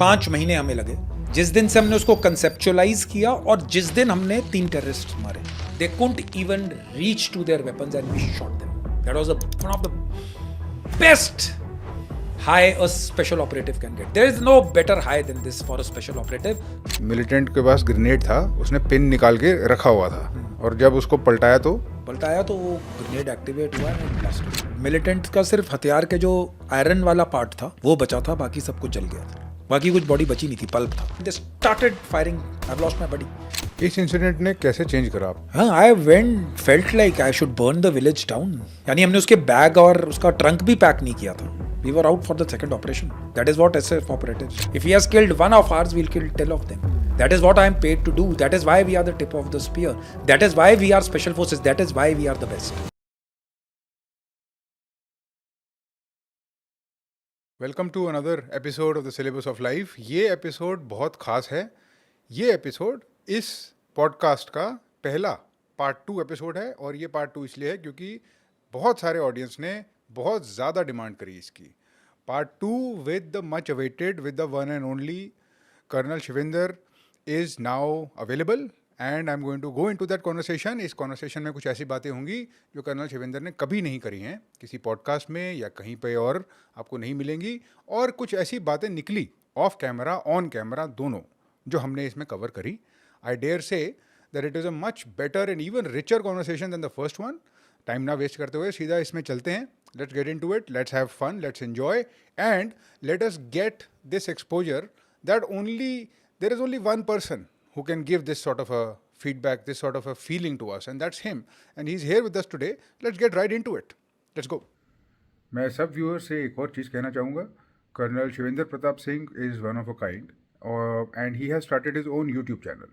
5 महीने हमें लगे जिस दिन से हमने उसको कंसेप्चुअलाइज किया और जिस दिन हमने 3 टेररिस्ट मारे. They couldn't even reach to their weapons and we shot them. That was one of the best high a special operative can get. There is no better high than this for a special operative. Militant के पास grenade था, उसने pin निकाल के रखा हुआ था और जब उसको पलटाया तो वो ग्रेनेड एक्टिवेट हुआ एंड ब्लास्ट हुआ. मिलिटेंट का सिर्फ हथियार के जो आयरन वाला पार्ट था वो बचा था, बाकी सब कुछ जल गया था. बाकी कुछ बॉडी बची नहीं थी, पल्प था. They started firing. I've lost my buddy. इस इंसिडेंट ने कैसे चेंज करा आप? हाँ, I felt like I should burn the village down. यानी हमने उसके बैग और उसका ट्रंक भी पैक नहीं किया था. We were out for the second operation. That is what SF operatives. If he has killed one of ours, we'll kill 10 of them. That is what I am paid to do. That is why we are the tip of the spear. That is why we are special forces. That is why we are the best. Welcome to another episode of the syllabus of life. ये episode बहुत खास है. ये episode इस podcast का पहला part 2 episode है और ये पार्ट 2 इसलिए है क्योंकि बहुत सारे ऑडियंस ने बहुत ज़्यादा डिमांड करी इसकी. Part 2 with the much awaited, with the one and only colonel Shivinder is now available and I am going to go into that conversation. इस कॉन्वर्सेशन में कुछ ऐसी बातें होंगी जो कर्नल शिविंदर ने कभी नहीं करी हैं किसी पॉडकास्ट में या कहीं पे और आपको नहीं मिलेंगी, और कुछ ऐसी बातें निकली ऑफ कैमरा ऑन कैमरा दोनों जो हमने इसमें कवर करी. I dare say that it is a much better and even richer conversation than the first one. Time ना वेस्ट करते हुए सीधा इसमें चलते हैं. Let's get into it, let's have fun, let's enjoy and let us get this exposure that only there is only one person who can give this sort of a feedback, this sort of a feeling to us, and that's him. And he's here with us today. Let's get right into it. Let's go. मैं सब viewers से एक और चीज़ कहना चाहूँगा. Colonel Shivinder Pratap Singh is one of a kind and he has started his own YouTube channel.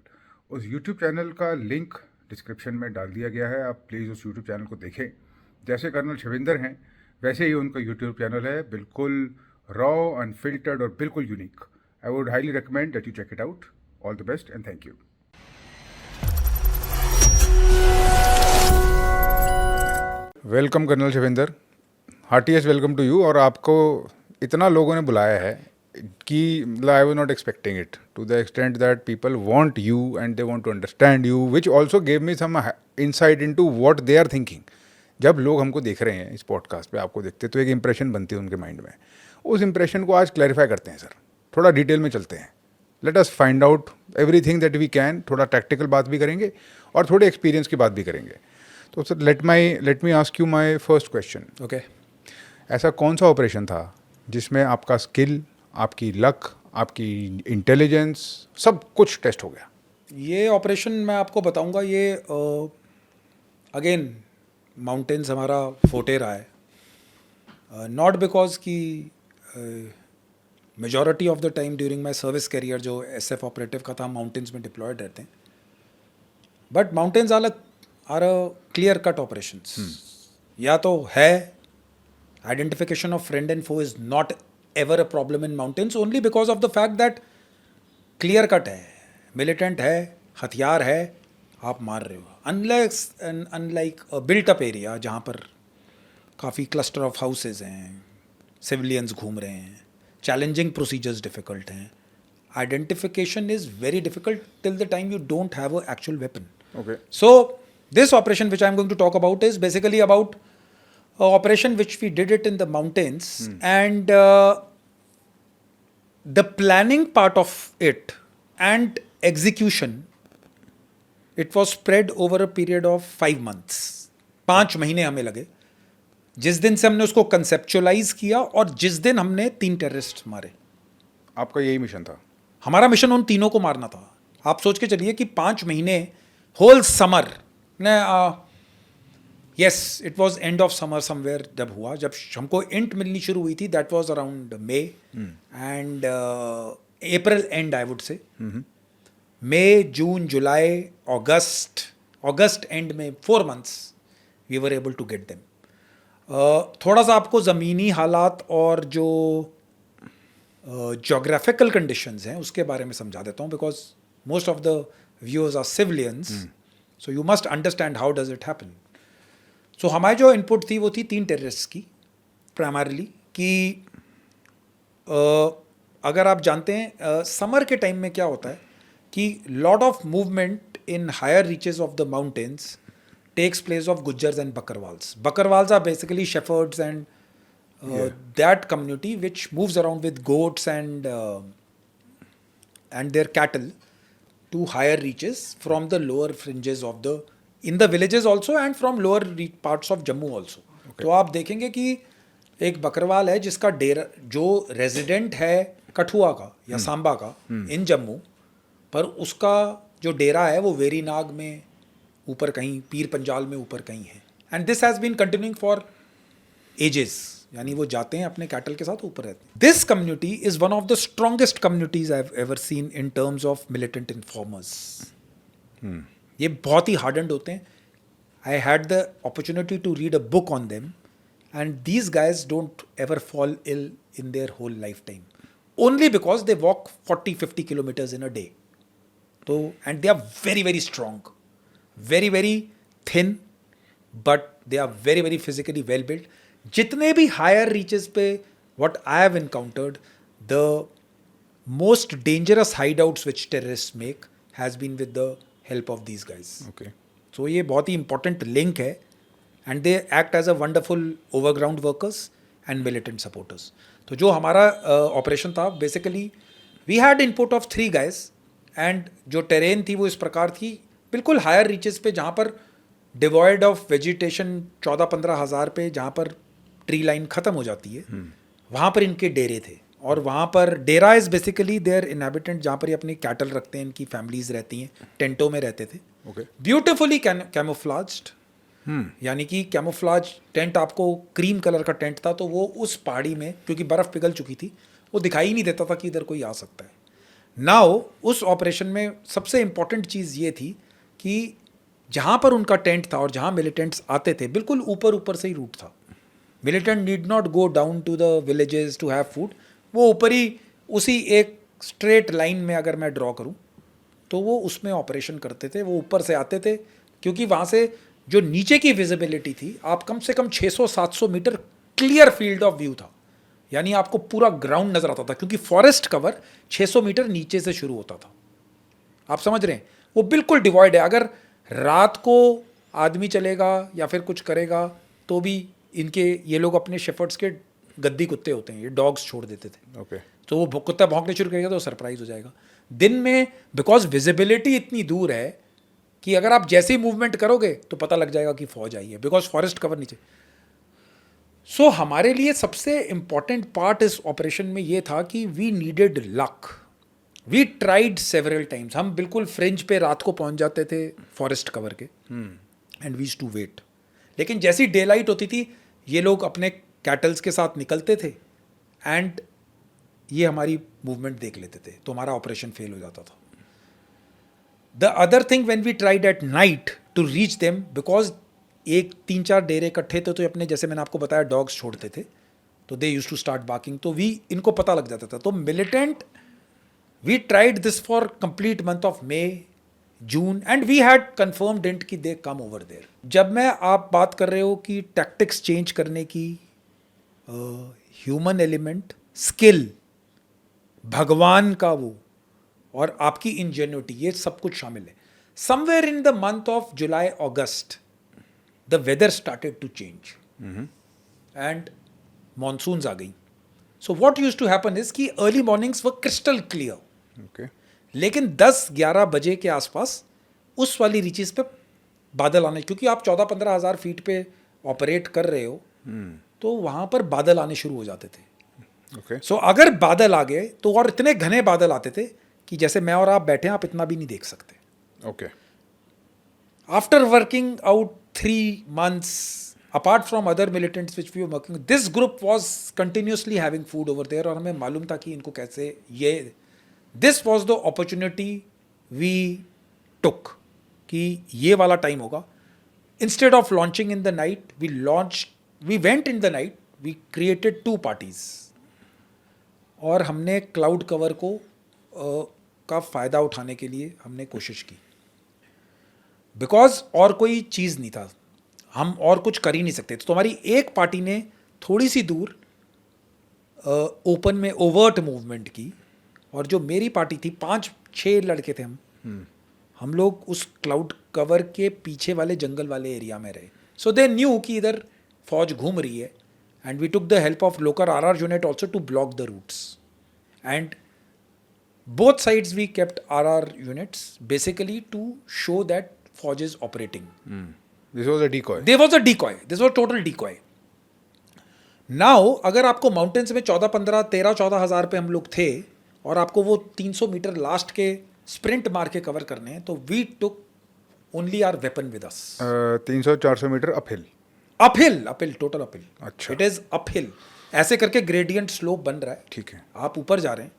उस YouTube channel का लिंक डिस्क्रिप्शन में डाल दिया गया है. आप प्लीज़ उस यूट्यूब चैनल को देखें. जैसे कर्नल शिविंदर हैं वैसे ही उनका यूट्यूब चैनल है, बिल्कुल रॉ, अनफिल्टर्ड और बिल्कुल unique. I would highly recommend that you check it out. All the best and thank you. Welcome colonel Shivinder, heartiest welcome to you. और आपको इतना लोगों ने बुलाया है कि I was not expecting it to the extent that people want you and they want to understand you, which also gave me some insight into what they are thinking. जब लोग हमको देख रहे हैं इस पॉडकास्ट पे, आपको देखते तो एक इंप्रेशन बनती है उनके माइंड में. उस इंप्रेशन को आज क्लैरिफाई करते हैं सर. थोड़ा डिटेल में चलते हैं. Let us find out everything that we can. थोड़ा टैक्टिकल बात भी करेंगे और थोड़े एक्सपीरियंस की बात भी करेंगे. तो sir late me ask you my first question. Okay. ऐसा कौन सा ऑपरेशन था जिसमें आपका स्किल, आपकी लक, आपकी इंटेलिजेंस सब कुछ टेस्ट हो गया? ये ऑपरेशन मैं आपको बताऊंगा. ये अगेन माउंटेन्स हमारा फोटे रहा है. नॉट बिकॉज कि majority of the time during my service career जो SF ऑपरेटिव का था, माउंटेन्स में डिप्लॉयड रहते हैं. But mountains are a clear cut operations. या तो है identification of friend and foe is not ever a problem in mountains only because of the fact that clear cut है, militant है, हथियार है, आप मार रहे हो. Unlike a built up area जहाँ पर काफ़ी क्लस्टर ऑफ हाउसेज हैं, सिविलियंस घूम रहे हैं, challenging procedures difficult हैं. Identification is very difficult till the time you don't have an actual weapon. Okay. So this operation which I'm going to talk about is basically about an operation which we did it in the mountains and the planning part of it and execution, it was spread over a period of 5 months. 5 महीने हमें लगे जिस दिन से हमने उसको conceptualise किया और जिस दिन हमने 3 टेररिस्ट मारे. आपका यही मिशन था? हमारा मिशन उन तीनों को मारना था. आप सोच के चलिए कि 5 महीने होल समर ने yes it was end of summer somewhere जब हुआ, जब हमको इंट मिलनी शुरू हुई थी that was around May and April and I would say. May, June, July, August and में 4 months we were able to get them. थोड़ा सा आपको ज़मीनी हालात और जो जोग्राफिकल कंडीशंस हैं उसके बारे में समझा देता हूँ because most of the viewers are civilians, so you must understand how does it happen. So हमारी जो इनपुट थी वो थी 3 टेररिस्ट की प्राइमरली कि अगर आप जानते हैं समर के टाइम में क्या होता है कि lot of movement in higher reaches of the mountains takes place of Gujjars and Bakarwals. Bakarwals are basically shepherds and that community which moves around with goats and their cattle to higher reaches from the lower fringes of the in the villages also and from lower parts of Jammu also. तो आप देखेंगे कि एक बकरवाल है जिसका डेरा जो resident है कठुआ का या सांबा का इन जम्मू, पर उसका जो डेरा है वो वेरीनाग में ऊपर कहीं पीर पंजाल में ऊपर कहीं है. And this has been continuing for ages, यानी वो जाते हैं अपने कैटल के साथ ऊपर रहते हैं. This community is one of the strongest communities I have ever seen in terms of militant informers. ये बहुत ही हार्डन्ड होते हैं. I had the opportunity to read a book on them and these guys don't ever fall ill in their whole life time only because they walk 40-50 kilometres in a day. तो and they are very very strong, very very thin, but they are very very physically well built. जितने भी higher reaches पे what I have encountered, the most dangerous hideouts which terrorists make has been with the help of these guys. Okay. So ये बहुत ही important link है and they act as a wonderful overground workers and militant supporters. तो जो हमारा operation था basically we had input of 3 guys and जो terrain थी वो इस प्रकार थी बिल्कुल हायर रीचेस पे जहाँ पर डिवॉइड ऑफ वेजिटेशन 14-15 हज़ार पे जहाँ पर ट्री लाइन ख़त्म हो जाती है वहाँ पर इनके डेरे थे. और वहाँ पर डेरा इज़ बेसिकली देयर इनहेबिटेंट जहाँ पर ये अपने कैटल रखते हैं, इनकी फैमिलीज रहती हैं, टेंटों में रहते थे. ब्यूटिफुली कैमोफ्लाज्ड, यानी कि कैमोफ्लाज टेंट आपको क्रीम कलर का टेंट था तो वो उस पहाड़ी में क्योंकि बर्फ़ पिघल चुकी थी वो दिखाई ही नहीं देता था कि इधर कोई आ सकता है. नाउ उस ऑपरेशन में सबसे इम्पॉर्टेंट चीज़ ये थी कि जहाँ पर उनका टेंट था और जहाँ मिलिटेंट्स आते थे बिल्कुल ऊपर ऊपर से ही रूट था. Militant need not go down to the villages to have food. वो ऊपर ही उसी एक स्ट्रेट लाइन में अगर मैं ड्रॉ करूँ तो वो उसमें ऑपरेशन करते थे. वो ऊपर से आते थे क्योंकि वहाँ से जो नीचे की विजिबिलिटी थी आप कम से कम 600-700 metre clear field of view था, यानी आपको पूरा ग्राउंड नज़र आता था क्योंकि फॉरेस्ट कवर 600 मीटर नीचे से शुरू होता था. आप समझ रहे हैं, वो बिल्कुल डिवॉइड है. अगर रात को आदमी चलेगा या फिर कुछ करेगा तो भी इनके ये लोग अपने शेफर्ड्स के गद्दी कुत्ते होते हैं, ये डॉग्स छोड़ देते थे. Okay. तो वो कुत्ता भौंकने शुरू करेगा तो सरप्राइज हो जाएगा. दिन में बिकॉज विजिबिलिटी इतनी दूर है कि अगर आप जैसे ही मूवमेंट करोगे तो पता लग जाएगा कि फौज आई है बिकॉज फॉरेस्ट कवर नीचे. सो हमारे लिए सबसे इम्पॉर्टेंट पार्ट इस ऑपरेशन में ये था कि we needed luck. We tried several times. हम बिल्कुल फ्रिंज पे रात को पहुंच जाते थे फॉरेस्ट कवर के एंड वी टू वेट. लेकिन जैसी डे लाइट होती थी ये लोग अपने कैटल्स के साथ निकलते थे एंड ये हमारी मूवमेंट देख लेते थे तो हमारा ऑपरेशन फेल हो जाता था. The other thing when we tried at night to reach them because एक 3-4 डेरे इकट्ठे थे तो अपने जैसे मैंने आपको बताया डॉग्स छोड़ते थे तो दे यूज टू स्टार्ट बार्किंग. तो वी इनको पता लग जाता था. तो militant we tried this for complete month of May, June and we had confirmed it कि they come over there. जब मैं आप बात कर रहे हो कि tactics change करने की, human element, skill, भगवान का वो और आपकी ingenuity ये सब कुछ शामिल है. Somewhere in the month of July, August, the weather started to change and monsoons आ गई. So what used to happen is कि early mornings were crystal clear. Okay. लेकिन 10-11 बजे के आसपास उस वाली रीचेस पे बादल आने, क्योंकि आप 14-15 हज़ार फीट पे ऑपरेट कर रहे हो तो वहाँ पर बादल आने शुरू हो जाते थे. Okay. सो अगर बादल आ गए तो और इतने घने बादल आते थे कि जैसे मैं और आप बैठे हैं आप इतना भी नहीं देख सकते. Okay. After working out 3 months apart from other militants which we were working with, this group was continuously having food over there और हमें मालूम था कि इनको कैसे ये this was the opportunity we took कि ये वाला टाइम होगा. instead of launching in the night we went in the night, we created 2 parties और हमने क्लाउड कवर को का फ़ायदा उठाने के लिए हमने कोशिश की बिकॉज और कोई चीज़ नहीं था, हम और कुछ कर ही नहीं सकते. तो हमारी एक पार्टी ने थोड़ी सी दूर ओपन में ओवर्ट मूवमेंट की, और जो मेरी पार्टी थी 5-6 लड़के थे हम लोग उस क्लाउड कवर के पीछे वाले जंगल वाले एरिया में रहे. सो दे न्यू कि इधर फौज घूम रही है, and we took the help of local R unit also to block the routes. And both sides we kept RR units basically to show that Fauj is operating. This was a decoy. There was a decoy. This was total decoy. Now अगर आपको mountains में 14 हज़ार पे हम लोग थे और आपको वो 300 मीटर लास्ट के स्प्रिंट मार के कवर करने हैं, तो we took only our weapon with us. 300-400 metre uphill. Uphill total uphill. अच्छा. It is uphill. ऐसे करके ग्रेडियंट स्लोप बन रहा है. ठीक है. आप ऊपर जा रहे हैं.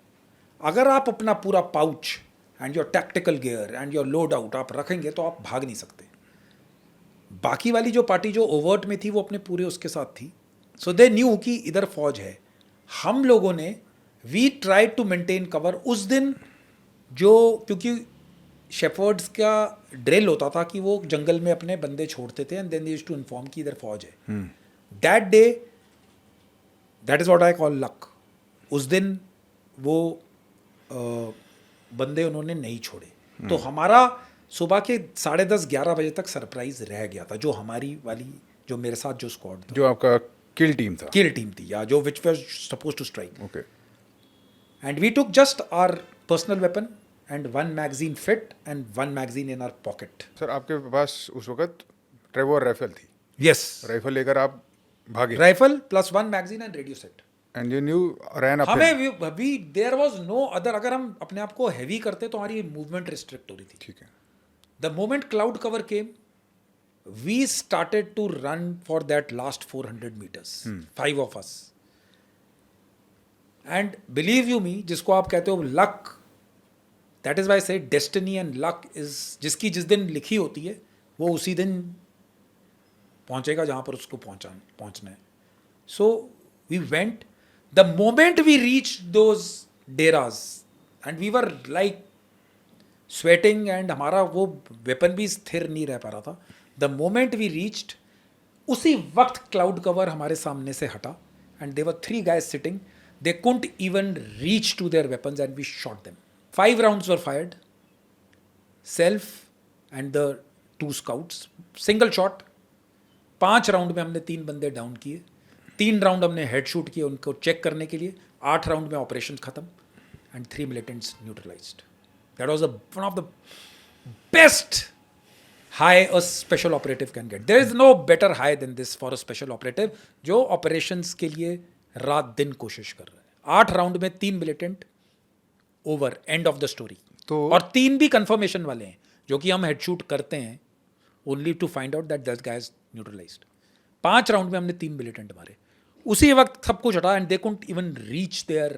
अगर आप अपना पूरा pouch and your tactical gear and your load out आप रखेंगे तो आप भाग नहीं सकते. बाकी वाली जो पार्टी जो ओवर्ट में थी वो अपने पूरे उसके साथ थी. सो दे न्यू कि इधर फौज है. हम लोगों ने we try to maintain cover. उस दिन जो क्योंकि शेफर्ड्स का ड्रिल होता था कि वो जंगल में अपने बंदे छोड़ते थे and then they used to inform कि इधर फौज है. That day that is what I call luck. उस दिन वो बंदे उन्होंने नहीं छोड़े. तो हमारा सुबह के 10:30-11 बजे तक सरप्राइज रह गया था. जो हमारी वाली जो मेरे साथ जो स्क्वाड था, जो आपका किल टीम था. किल टीम थी या जो which was suppose to strike. Okay. And we took just our personal weapon and 1 magazine fit and 1 magazine in our pocket. Sir आपके पास उस वक्त ट्रेवोर राइफल थी. यस. राइफल लेकर आप भागे. Rifle plus 1 magazine and radio set. And you knew ran up. हमें we there was no other. अगर हम अपने आप को हैवी करते तो हमारी मूवमेंट रिस्ट्रिक्ट हो रही थी. ठीक है. The moment cloud cover came we started to run for that last 400 meters. 5 of us. And believe you me, जिसको आप कहते हो luck, that is why say destiny and luck is जिसकी जिस दिन लिखी होती है वो उसी दिन पहुंचेगा जहां पर उसको पहुंचना है. So we went. The moment we reached those deras and we were like sweating and हमारा वो वेपन भी स्थिर नहीं रह पा रहा था. The moment we reached, उसी वक्त क्लाउड कवर हमारे सामने से हटा and there were 3 guys sitting. They couldn't even reach to their weapons and we shot them. 5 rounds were fired. Self and the 2 scouts. Single shot. 5 round में हमने 3 बंदे down किए. 3 राउंड हमने हेड शूट किए उनको चेक करने के लिए. 8 राउंड में ऑपरेशन खत्म and 3 militants neutralised. That was one of the best high a special operative can get. There is no better high than this for a special operative जो operations के लिए रात दिन कोशिश कर रहा है. 8 राउंड में 3 militant over. And of the story. तो और 3 भी कंफर्मेशन वाले हैं जो कि हम हेड शूट करते हैं only to find out that that guy is neutralised. 5 round में हमने 3 मिलिटेंट मारे. उसी वक्त सब कुछ हटा and they couldn't even reach their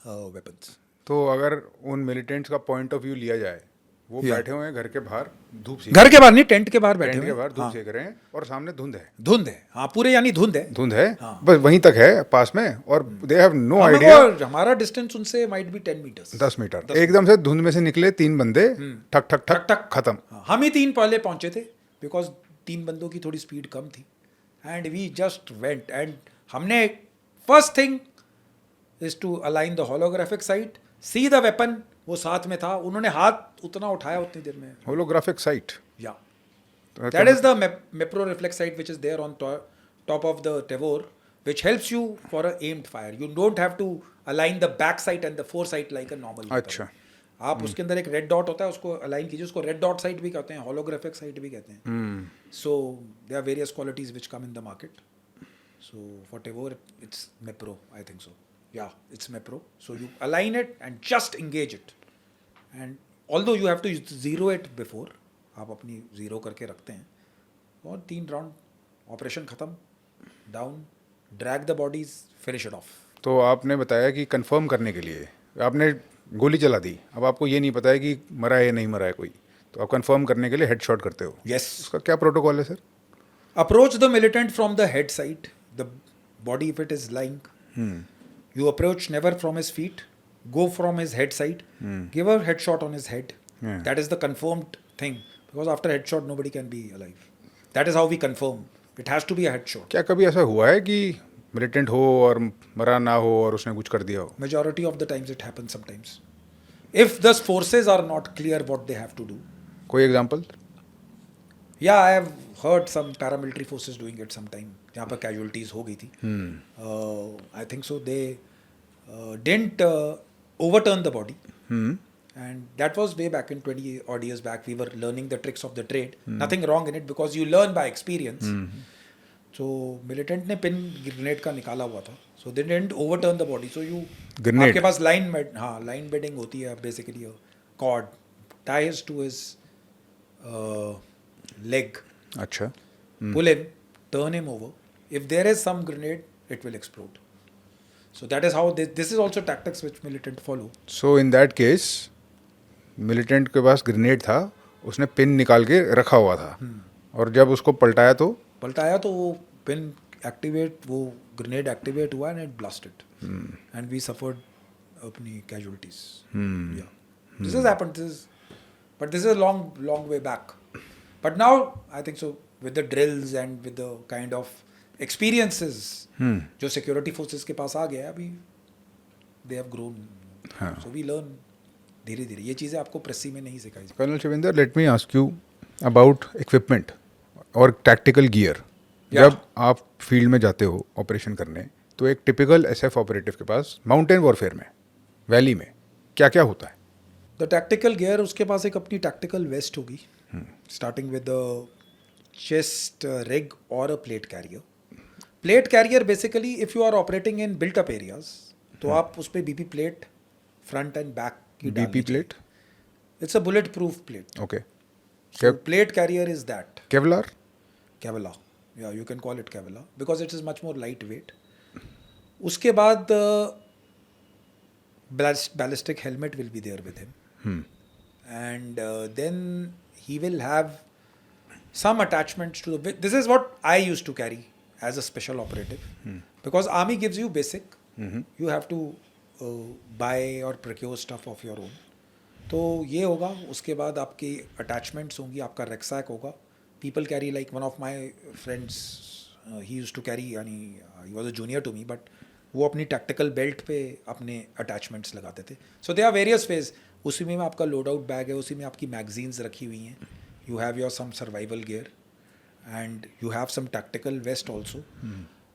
weapons. तो अगर उन मिलिटेंट्स का पॉइंट ऑफ व्यू लिया जाए, वो Yeah. बैठे हुए हैं घर के बाहर धूप सेक. घर के बाहर नहीं, टेंट के बाहर बैठे टेंट के हुए बाहर हैं. धूप हाँ, सेक रहे हैं और सामने धुंध है. धुंध है. हाँ, पूरे यानी धुंध है. धुंध है. हाँ. बस वहीं तक है पास में और दे हैव नो हमें आइडिया. वो हमारा डिस्टेंस उनसे माइट बी 10 meters. 10 मीटर. एकदम से धुंध में से निकले 3 बंदे. ठक ठक ठक ठक. खत्म. हाँ, हम ही 3 पहले पहुंचे थे बिकॉज 3 बंदों की थोड़ी स्पीड कम थी. And we just went and हमने first thing is to align the holographic sight. See the weapon. वो साथ में था. उन्होंने हाथ उतना उठाया उतनी देर में. Holographic site. या that is the MEPRO reflex sight which is there on top of the Tavor, which helps you for a aimed fire. You don't have to align the back sight and the foresight like a normal weapon. अच्छा. आप उसके अंदर एक red dot होता है, उसको align कीजिए. उसको रेड डॉट साइट भी कहते हैं, होलोग्राफिक साइट भी कहते हैं. So there are various qualities which come in the market. So for Tavor it's MEPRO, I think so. Yeah, it's MEPRO. So you align it and just engage it. And although you have to zero it before, आप अपनी zero करके रखते हैं और 3 round operation ख़त्म. Down. Drag the bodies. Finish it of. तो आपने बताया कि कंफर्म करने के लिए आपने गोली चला दी. अब आपको ये नहीं पता है कि मरा है या नहीं मरा है कोई, तो आप कंफर्म करने के लिए हेडशॉट करते हो. यस. उसका क्या प्रोटोकॉल है sir? Approach the militant from the head side. The body if it is lying, you approach never from his feet. Go from his head side. Give a headshot on his head. That is the confirmed thing. Because after headshot nobody can be alive. That is how we confirm. It has to be a headshot. क्या कभी ऐसा हुआ है कि militant हो और मरा ना हो और उसने कुछ कर दिया हो? Majority of the times it happens sometimes. If the forces are not clear what they have to do. कोई example? Yeah, I have heard some paramilitary forces doing it sometime. जहाँ पर casualties हो गई थी. I think so. They didn't overturn the body. And that was way back in 20 odd years back. We were learning the tricks of the trade. Nothing wrong in it because you learn by experience. So militant ने pin grenade का निकाला हुआ था. So they didn't overturn the body. So you Grenade? आपके पास line bedding होती है basically a cord ties to his leg. अच्छा. Pull him, turn him over. If there is some grenade, it will explode. So that is how this is also tactics which militant follow. So in that case militant के पास grenade था, उसने pin निकाल के रखा हुआ था और जब उसको पलटाया तो पलटाया तो वो पिन एक्टिवेट वो ग्रेनेड एक्टिवेट हुआ and it blasted and we suffered अपनी casualties this has happened but this is long way back but now I think so with the drills and with the kind of experiences जो security forces के पास आ गया अभी they have grown so we learn धीरे धीरे ये चीज़ें आपको प्रेसी में नहीं सिखाई जाती. Colonel Shivinder, let me ask you about equipment और टैक्टिकल गियर. Yeah. जब आप फील्ड में जाते हो ऑपरेशन करने, तो एक टिपिकल एसएफ ऑपरेटिव के पास माउंटेन वॉरफेयर में, वैली में क्या क्या होता है? द टैक्टिकल गियर उसके पास एक अपनी टैक्टिकल वेस्ट होगी starting with the chest rig और a plate carrier. Plate carrier basically if you are operating in built up areas तो आप उस पर BP plate front and back की BP plate? It's a bulletproof plate. Okay. Plate carrier is that Kevlar? Kevlar. Yeah, you can call it Kevlar because it is much more lightweight. उसके बाद ballistic helmet will be there with him. And then he will have some attachments to the... This is what I used to carry as a special operative. Because army gives you basic. You have to buy or procure stuff of your own. तो ये होगा. उसके बाद आपकी attachments होंगी, आपका rucksack होगा. People carry like one of my friends, he used to carry यानी he was a junior to me but वो अपनी tactical belt पे अपने attachments लगाते थे. So there are various ways. उसी में आपका load out bag है, उसी में आपकी magazines रखी हुई हैं. You have your some survival gear and you have some tactical vest also.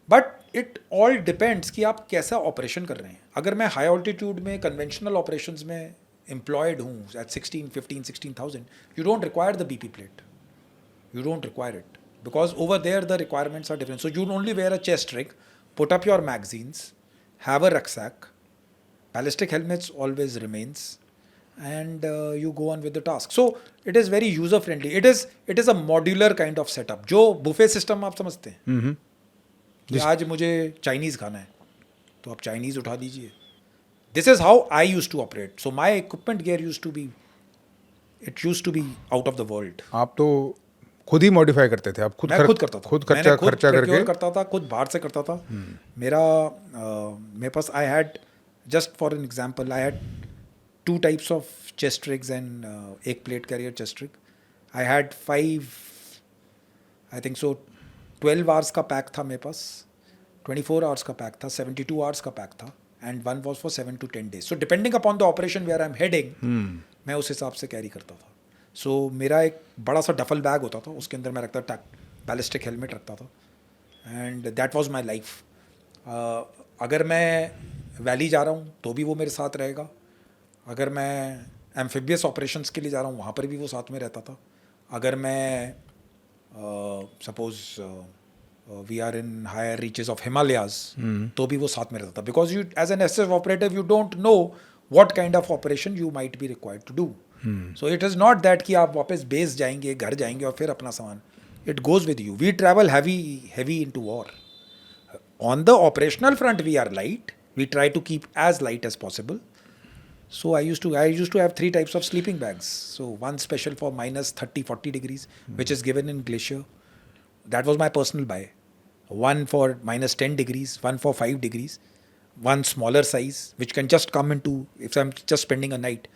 But it all depends कि आप कैसा operation कर रहे हैं. अगर मैं high altitude में conventional operations में employed हूँ at 16,000 you don't require the BP plate. You don't require it because over there the requirements are different. So you only wear a chest rig, put up your magazines, have a rucksack, ballistic helmets always remains, and you go on with the task. So it is very user friendly. It is a modular kind of setup. जो buffet system आप समझते हैं कि आज मुझे Chinese खाना है तो आप चाइनीज़ उठा दीजिए. This is how I used to operate. So my equipment gear used to be out of the world. आप तो खुद ही मॉडिफाई करते थे? आप खुद मैं खुद करता था. खुद मैंने खुद खर्चा करके procure करता था, खुद बाहर से करता था. मेरे पास I had just for an example I had 2 types of chest rigs and एक plate carrier chest rig. I had 5 I think so 12 hours का पैक था मेरे पास, 24 hours का पैक था, 72 hours का पैक था and one was for 7 to 10 days. So depending upon the operation where I am heading मैं उस हिसाब से कैरी करता था. सो मेरा एक बड़ा सा डफल बैग होता था, उसके अंदर मैं रखता था बैलिस्टिक हेलमेट रखता था and that was my life. अगर मैं वैली जा रहा हूँ तो भी वो मेरे साथ रहेगा. अगर मैं एम्फिबियस ऑपरेशंस के लिए जा रहा हूँ वहाँ पर भी वो साथ में रहता था. अगर मैं suppose we are in higher reaches of Himalayas तो भी वो साथ में रहता था. Because you as an SF operative you don't know what kind of operation you might be required to do. So it is not that कि आप वापस बेस जाएंगे, घर जाएंगे और फिर अपना सामान. It goes with you. We travel heavy into war. On the operational front we are light. We try to keep as light as possible. So I used to have 3 types of sleeping bags. So one special for minus 30-40 degrees, which is given in glacier. That was my personal buy. One for minus 10 degrees, one for 5 degrees, one smaller size, which can just come into if I'm just spending a night.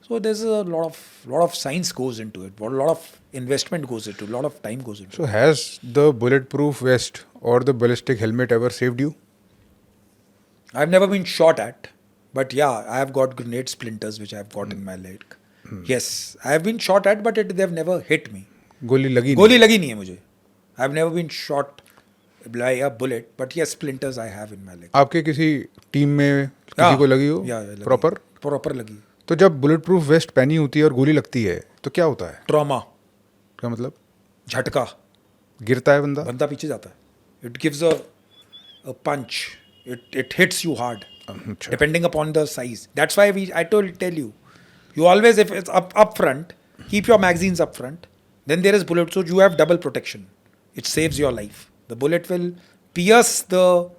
So there's a lot of science goes into it. A lot of investment goes into it. A lot of time goes into it. So has the bulletproof vest or the ballistic helmet ever saved you? I've never been shot at, but yeah, I have got grenade splinters which I've got in my leg. Yes, I have been shot at, but they've never hit me. गोली लगी गोली लगी नहीं है मुझे. I've never been shot by a bullet, but yes, splinters I have in my leg. आपके किसी team में किसी को लगी हो लगी. प्रॉपर लगी. तो जब बुलेट प्रूफ वेस्ट पहनी होती है और गोली लगती है तो क्या होता है ट्रॉमा, क्या मतलब झटका, गिरता है बंदा बंदा पीछे जाता है. It gives a punch. It hits you hard. अच्छा Depending upon the size. That's why I tell you, you always, if it's up front, keep your magazines up front. Then there is bullet, so you have double protection. It saves your life. The bullet will pierce the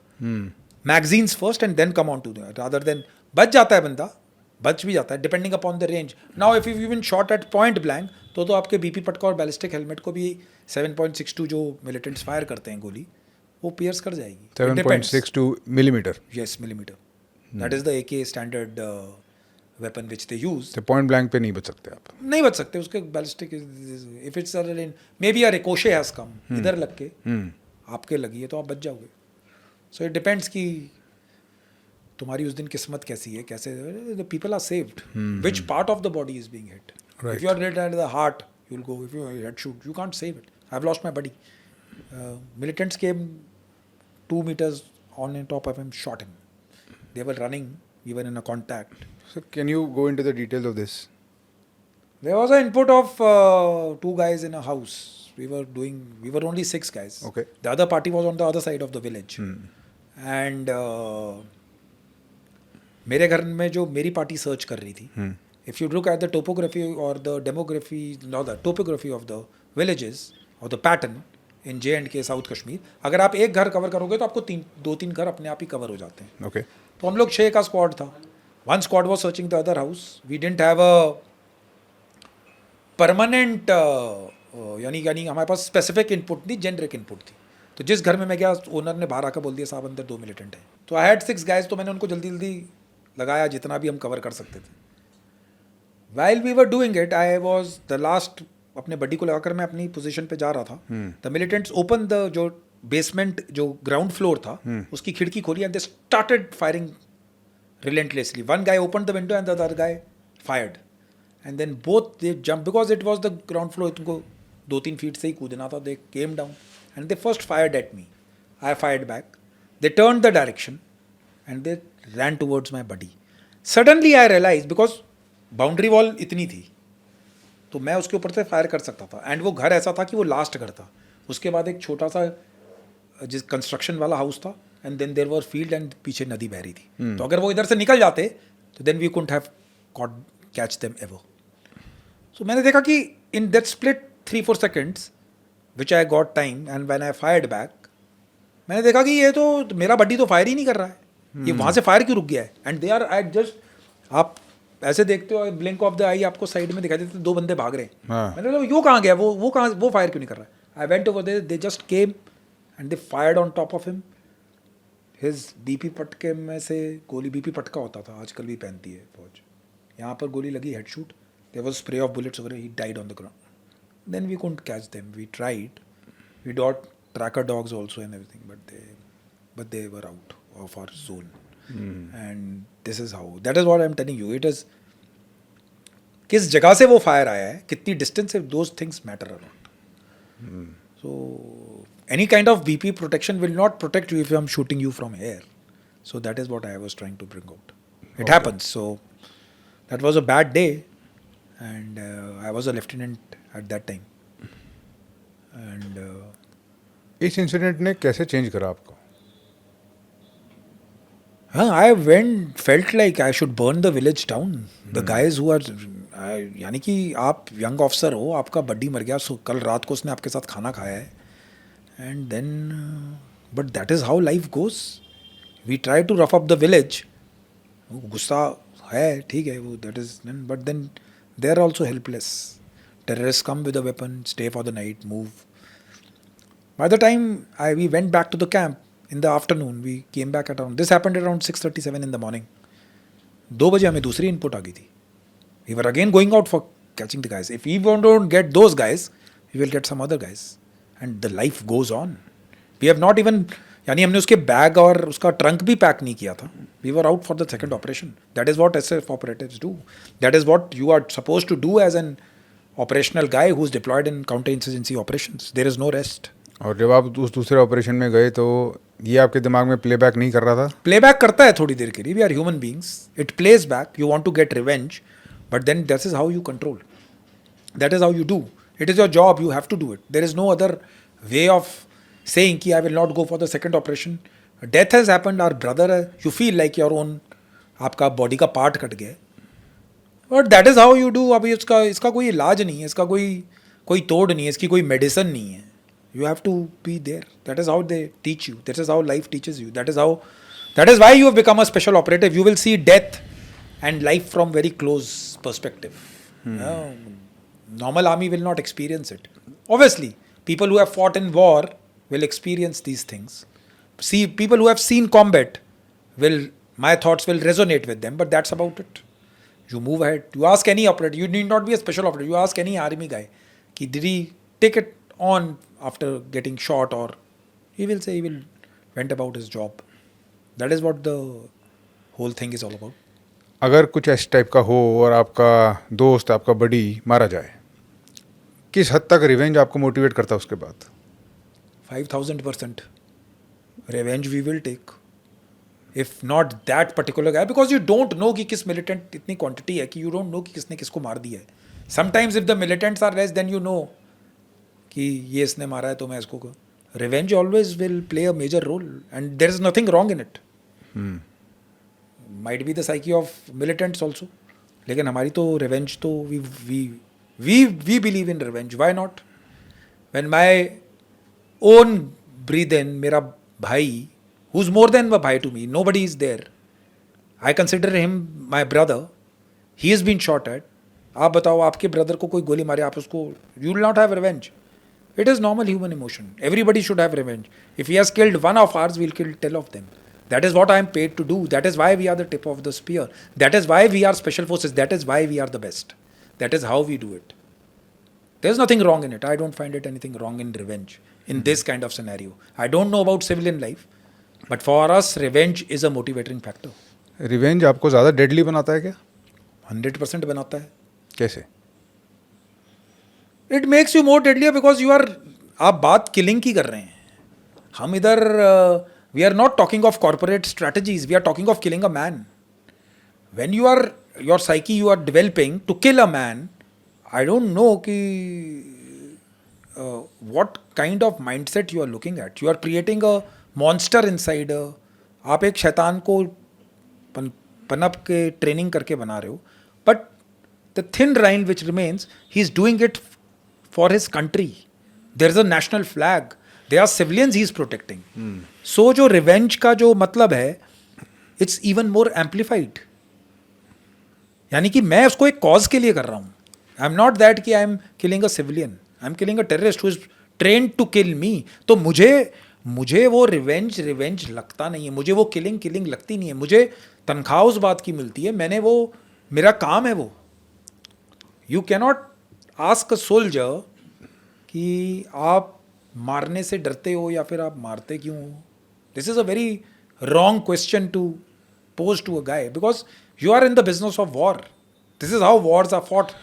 magazines first and then come on to the, rather than बच जाता है बंदा, बच भी जाता है depending upon the range. Now if you've been shot at point blank, तो आपके बीपी पटका और बैलिस्टिक हेलमेट को भी 7.62 जो मिलिटेंट्स फायर करते हैं गोली, वो पियर्स कर जाएगी. 7.62 millimeter. Yes, millimeter. That is the AK standard weapon which they use. तो पॉइंट ब्लैंक पे नहीं बच सकते आप नहीं बच सकते उसके ballistic. If it's may be a Ricochet has come इधर लग के आपके लगी है तो आप बच जाओगे. सो इट डिपेंड्स कि तुम्हारी उस दिन किस्मत कैसी है, कैसे the people are saved, which part of the body is being hit. If you are hit at the heart you will go. If you head shoot you can't save it. I have lost my body. Militants came 2 meters on and top of him, shot him. They were running, we were in a contact. So can you go into the details of this? There was an input of 2 guys in a house. We were only 6 guys. Okay. The other party was on the other side of the village. And मेरे घर में जो मेरी party search कर रही थी, if you look at the topography or the demography, no, the topography of the villages or the pattern in J&K South Kashmir, अगर आप एक घर कवर करोगे तो आपको 2-3 घर अपने आप ही कवर हो जाते हैं. Okay. तो हम लोग 6 का स्क्वाड था. 1 squad was searching the other house. We didn't have a permanent यानी हमारे पास स्पेसिफिक इनपुट नहीं, जेनरिक इनपुट थी. तो जिस घर में मैं गया ओनर ने बाहर आकर बोल दिया साहब अंदर 2 मिलिटेंट है. तो आई हैड 6 गाइज, तो मैंने उनको जल्दी जल्दी लगाया जितना भी हम कवर कर सकते थे. While we were doing it I was the last. अपने बड्डी को लगाकर मैं अपनी पोजीशन पे जा रहा था. द मिलिटेंट्स ओपन द जो बेसमेंट जो ग्राउंड फ्लोर था उसकी खिड़की खोली and they started firing relentlessly. One guy opened the window and the other guy fired. And then both they jumped because it was the ground floor. उनको 2-3 feet से ही कूदना था. They came down and they first fired at me. I fired back. They turned the direction and they ran towards my buddy. Suddenly I realized because boundary wall इतनी थी तो मैं उसके ऊपर से फायर कर सकता था. एंड वो घर ऐसा था कि वो लास्ट घर था. उसके बाद एक छोटा सा जिस कंस्ट्रक्शन वाला हाउस था and then there were field and पीछे नदी बह रही थी. तो अगर वो इधर से निकल जाते तो then we couldn't have catch them ever. So मैंने देखा कि in that split 3-4 seconds which I got time and when I fired back मैंने देखा कि ये तो मेरा बड्डी तो फायर ही नहीं कर रहा है. ये वहाँ से फायर क्यों रुक गया है. And they are at just आप ऐसे देखते हो ब्लिंक ऑफ द आई आपको साइड में दिखाई देते 2 बंदे भाग रहे हैं. मैंने कहा यो कहाँ गया, वो फायर क्यों नहीं कर रहा है. I went over there, they just came and they fired on top of him. His BP पटके में से गोली, बीपी पटका होता था आजकल भी पहनती है फौज, यहाँ पर गोली लगी head shoot. There was spray of bullets over, he died on the ground. Then we couldn't catch them. We tried, we got tracker dogs also and everything, but they were out of our zone. And this is how, that is what I am telling you. It is किस जगह से वो fire आया है, कितनी distance से, those things matter a lot. So any kind of BP protection will not protect you if I'm shooting you from here. So that is what I was trying to bring out. It happens. So that was a bad day, and I was a lieutenant at that time. And इस incident ने कैसे change करा आपको? I felt like I should burn the village down. The guys who are यानी कि आप young officer हो, आपका बड्डी मर गया, कल रात को उसने आपके साथ खाना खाया है. And then, but that is how life goes. We try to rough up the village. गुस्सा है, ठीक है, वो that is, but then they are also helpless. Terrorists come with a weapon, stay for the night, move. By the time we went back to the camp in the afternoon, we came back at around, this happened around 6:37 in the morning. 2 बजे हमें दूसरी input आ गई थी. We were again going out for catching the guys. If we don't get those guys, we will get some other guys. And the life goes on. We have not even यानी हमने उसके bag और उसका trunk भी pack नहीं किया था. We were out for the second operation. That is what SF operatives do. That is what you are suppose to do as an operational guy who's deployed in counter-insurgency operations. There is no rest. और जब आप उस दूसरे operation में गए तो ये आपके दिमाग में प्लेबैक नहीं कर रहा था? Playback करता है थोड़ी देर के लिए. We are human beings. It plays back. You want to get revenge, but then this is how you control. That is how you do. It is your job. You have to do it. There is no other way of saying कि I will not go for the second operation. Death has happened. Our brother, you feel like your own, आपका body का part cut गया. But that is how you do. अभी इसका कोई इलाज नहीं है, इसका कोई तोड़ नहीं है, इसकी कोई मेडिसिन नहीं है. You have to be there. That is how they teach you. That is how life teaches you. That is why you have become a special operative. You will see death and life from very close perspective. Normal army will not experience it. Obviously, people who have fought in war will experience these things. See, people who have seen combat my thoughts will resonate with them, but that's about it. You move ahead. You ask any operator, you need not be a special operator, you ask any army guy, did he take it on after getting shot, or he will say went about his job. That is what the whole thing is all about. अगर कुछ इस type का हो और आपका दोस्त, आपका बडी मारा जाए, किस हद तक रिवेंज आपको मोटिवेट करता है उसके बाद? 5000% revenge we will take. If not that particular guy, because you don't know कि किस militant इतनी quantity है कि you don't know कि किसने किसको मार दिया है. Sometimes if the militants are less, then you know कि ये इसने मारा है तो मैं इसको revenge always will play a major role, and there is nothing wrong in it. Might be the psyche of militants also. लेकिन हमारी तो revenge तो we believe in revenge. Why not? When my own breathe in, मेरा भाई, who's more than a bhai to me, nobody is there. I consider him my brother. He has been shot at. आप बताओ, आपके brother को कोई गोली मारे, आप उसको, you will not have revenge. It is normal human emotion. Everybody should have revenge. If he has killed one of ours, we'll kill 10 of them. That is what I am paid to do. That is why we are the tip of the spear. That is why we are special forces. That is why we are the best. That is how we do it. There's nothing wrong in it. I don't find it anything wrong in revenge in this kind of scenario. I don't know about civilian life, but for us, revenge is a motivating factor. Revenge आपको ज़्यादा deadly बनाता है क्या? 100% बनाता है. कैसे? It makes you more deadlier because you are, आप बात killing की कर रहे हैं. हम इधर we are not talking of corporate strategies. We are talking of killing a man. When you are, your psyche you are developing to kill a man, I don't know what kind of mindset you are looking at. You are creating a monster inside. आप एक शैतान को पनप के training करके बना रहे हो. But the thin line which remains, he is doing it for his country. There is a national flag. There are civilians he is protecting. So जो revenge का जो मतलब है, it's even more amplified. यानी कि मैं उसको एक cause के लिए कर रहा हूँ. I'm not that कि I'm killing a civilian. I'm killing a terrorist who is trained to kill me. तो मुझे वो revenge लगता नहीं है. मुझे वो killing लगती नहीं है. मुझे तनख्वाह उस बात की मिलती है. मेरा काम है वो. You cannot ask a soldier कि आप मारने से डरते हो या फिर आप मारते क्यों हो. This is a very wrong question to pose to a guy because you are in the business of war. This is how wars are fought.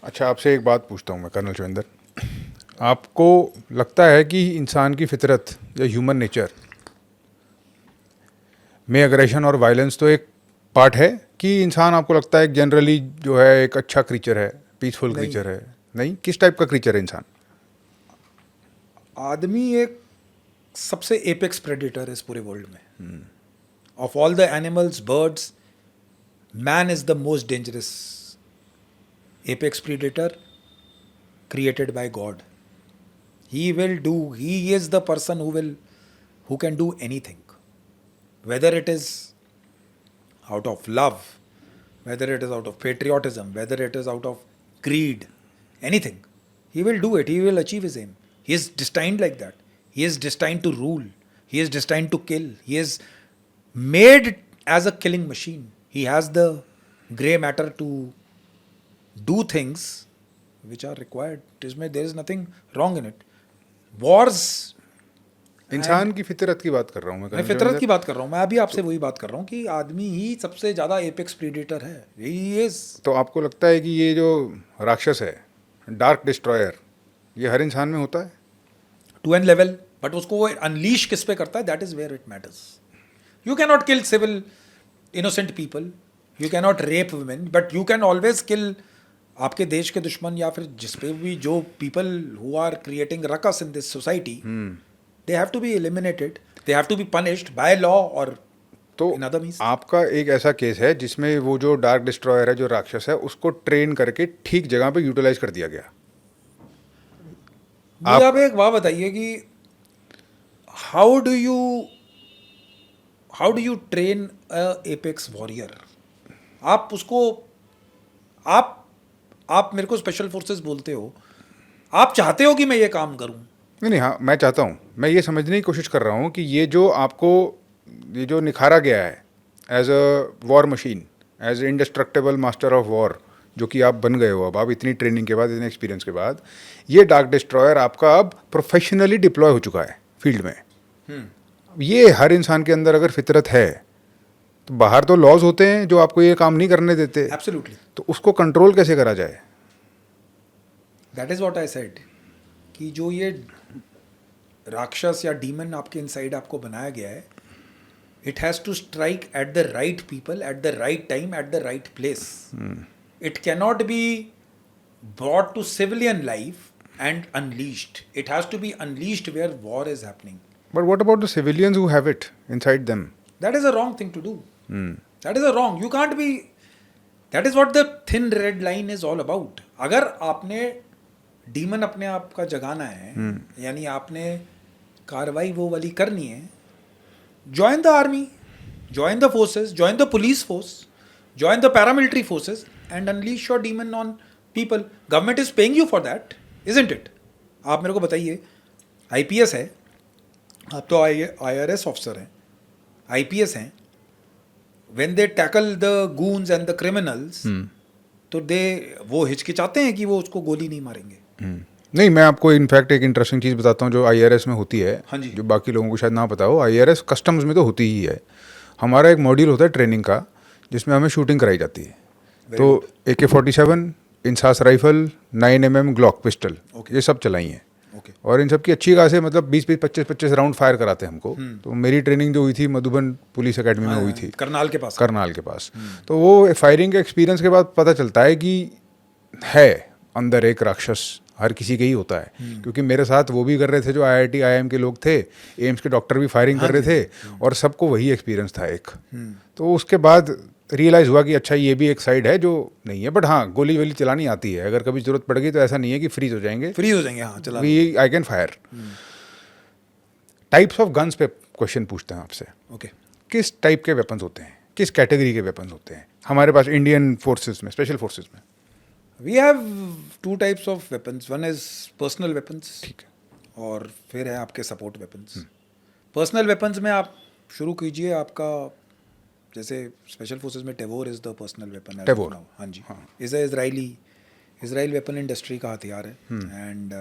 अच्छा, आपसे एक बात पूछता हूँ मैं, कर्नल शिवेंद्र. आपको लगता है कि इंसान की फितरत या ह्यूमन नेचर में एग्रेशन और वायलेंस तो एक पार्ट है, कि इंसान आपको लगता है जनरली जो है एक अच्छा क्रीचर है, पीसफुल क्रीचर है? नहीं, किस टाइप का क्रीचर है इंसान? आदमी एक सबसे एपेक्स प्रेडेटर है इस पूरे वर्ल्ड में. Of all the animals, birds, man is the most dangerous apex predator created by God. He is the person who can do anything. Whether it is out of love, whether it is out of patriotism, whether it is out of greed, anything. He will do it. He will achieve his aim. He is destined like that. He is destined to rule. He is destined to kill. He is made as a killing machine. He has the grey matter to do things which are required. There is nothing wrong in it. Wars इंसान की फितरत की बात कर रहा हूँ मैं मैं फितरत की बात कर रहा हूँ, मैं अभी आपसे वही बात कर रहा हूँ कि आदमी ही सबसे ज़्यादा एपेक्स प्रीडेटर है, ही इज तो आपको लगता है कि ये जो राक्षस है, डार्क डिस्ट्रॉयर, ये हर इंसान में होता है? टू एन लेवल, बट उसको वो अनलीश किस पे करता है, that is where it matters. You can not kill civil innocent people, you can not rape women, but you can always kill आपके देश के दुश्मन या फिर जिस पे भी जो people who are creating ruckus in this society, they have to be eliminated, they have to be punished by law और तो इन अदर मीन्स. आपका एक ऐसा केस है जिसमें वो जो डार्क डिस्ट्रॉयर है, जो राक्षस है, उसको ट्रेन करके ठीक जगह पे यूटिलाइज कर दिया गया. मुझे आप एक बात बताइए कि how do you train a apex warrior? आप उसको आप मेरे को स्पेशल फोर्सेस बोलते हो, आप चाहते हो कि मैं ये काम करूं. नहीं नहीं, हाँ मैं चाहता हूँ, मैं ये समझने की कोशिश कर रहा हूँ कि ये जो आपको, ये जो निखारा गया है as a war machine, as indestructible master of war, जो कि आप बन गए हो अब, आप इतनी ट्रेनिंग के बाद, इतने एक्सपीरियंस के बाद, ये डार्क डिस्ट्रॉयर आपका अब प्रोफेशनली डिप्लॉय हो चुका है फील्ड में. ये हर इंसान के अंदर अगर फितरत है, तो बाहर तो लॉज होते हैं जो आपको ये काम नहीं करने देते, एब्सोल्युटली, तो उसको कंट्रोल कैसे करा जाए? That is what I said कि जो ये राक्षस या डीमन आपके इनसाइड आपको बनाया गया है, it has to strike at the right people at the right time at the right place. It cannot be brought to civilian life and unleashed. It has to be unleashed where war is happening. But what about the civilians who have it inside them? That is a wrong thing to do. That is a wrong. You can't be. That is what the thin red line is all about. अगर आपने demon अपने आप का जगाना है, यानी आपने कार्रवाई वो वाली करनी है, join the army, join the forces, join the police force, join the paramilitary forces and unleash your demon on people. Government is paying you for that, isn't it? आप मेरे को बताइए, आईपीएस है, आप तो आईआरएस ऑफिसर हैं, IPS हैं, when they tackle the goons and the criminals, तो वो हिचकिचाते हैं कि वो उसको गोली नहीं मारेंगे. नहीं, मैं आपको इनफैक्ट एक इंटरेस्टिंग चीज़ बताता हूँ जो आईआरएस में होती है, हाँ जी. जो बाकी लोगों को शायद ना पता हो. आईआरएस कस्टम्स में तो होती ही है. हमारा एक मॉड्यूल होता है ट्रेनिंग का, जिसमें हमें शूटिंग कराई जाती है. तो AK-47, INSAS rifle, 9mm Glock pistol, ये सब चलाई हैं. और इन सब की अच्छी खासे मतलब 20-20, 25-25 राउंड फायर कराते हैं हमको. तो मेरी ट्रेनिंग जो हुई थी मधुबन पुलिस एकेडमी में हुई थी, करनाल के पास. तो वो फायरिंग के एक्सपीरियंस के बाद पता चलता है कि है अंदर एक राक्षस, हर किसी के ही होता है. क्योंकि मेरे साथ वो भी कर रहे थे जो IIT IIM के लोग थे, एम्स के डॉक्टर भी फायरिंग कर रहे थे, और सबको वही एक्सपीरियंस था एक. तो उसके बाद रियलाइज़ हुआ कि अच्छा ये भी एक साइड है जो नहीं है. बट हाँ, गोली वोली चलानी आती है, अगर कभी ज़रूरत पड़ गई तो ऐसा नहीं है कि फ्रीज हो जाएंगे. हाँ, चला. I can fire. Types of guns पे क्वेश्चन पूछते हैं आपसे. ओके. किस टाइप के वेपन्स होते हैं, किस कैटेगरी के वेपन्स होते हैं हमारे पास इंडियन फोर्सेस में, स्पेशल फोर्सेस में? We have two types of weapons. One is personal weapons. ठीक है. और फिर है आपके सपोर्ट वेपन्स. पर्सनल वेपन्स में आप शुरू कीजिए. आपका जैसे स्पेशल फोर्सेस में Tavor is the personal weapon. Tavor, हाँ जी, इज इजराइल वेपन इंडस्ट्री का हथियार है. And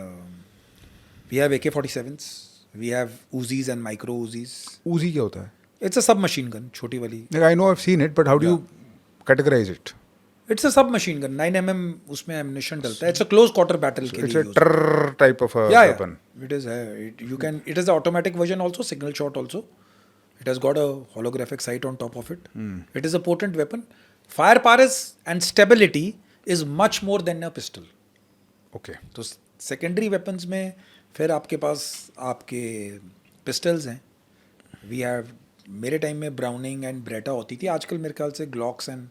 we have AK-47s, we have Uzis and micro Uzis. Uzi क्या होता है? It's a sub machine gun, छोटी वाली. I know, I have seen it, but how do you categorise it? It's a sub machine gun, 9mm उसमें ammunition डलता है. It's a close quarter battle के लिए. इट्स अ टर type of weapon. It is. It is the automatic version also, single shot also. It has got a holographic sight on top of it. It is a potent weapon. Firepower and stability is much more than a pistol. Okay. तो secondary weapons में फिर आपके पास आपके pistols हैं. We have, मेरे time में browning and Beretta होती थी. आजकल मेरे ख्याल से Glocks and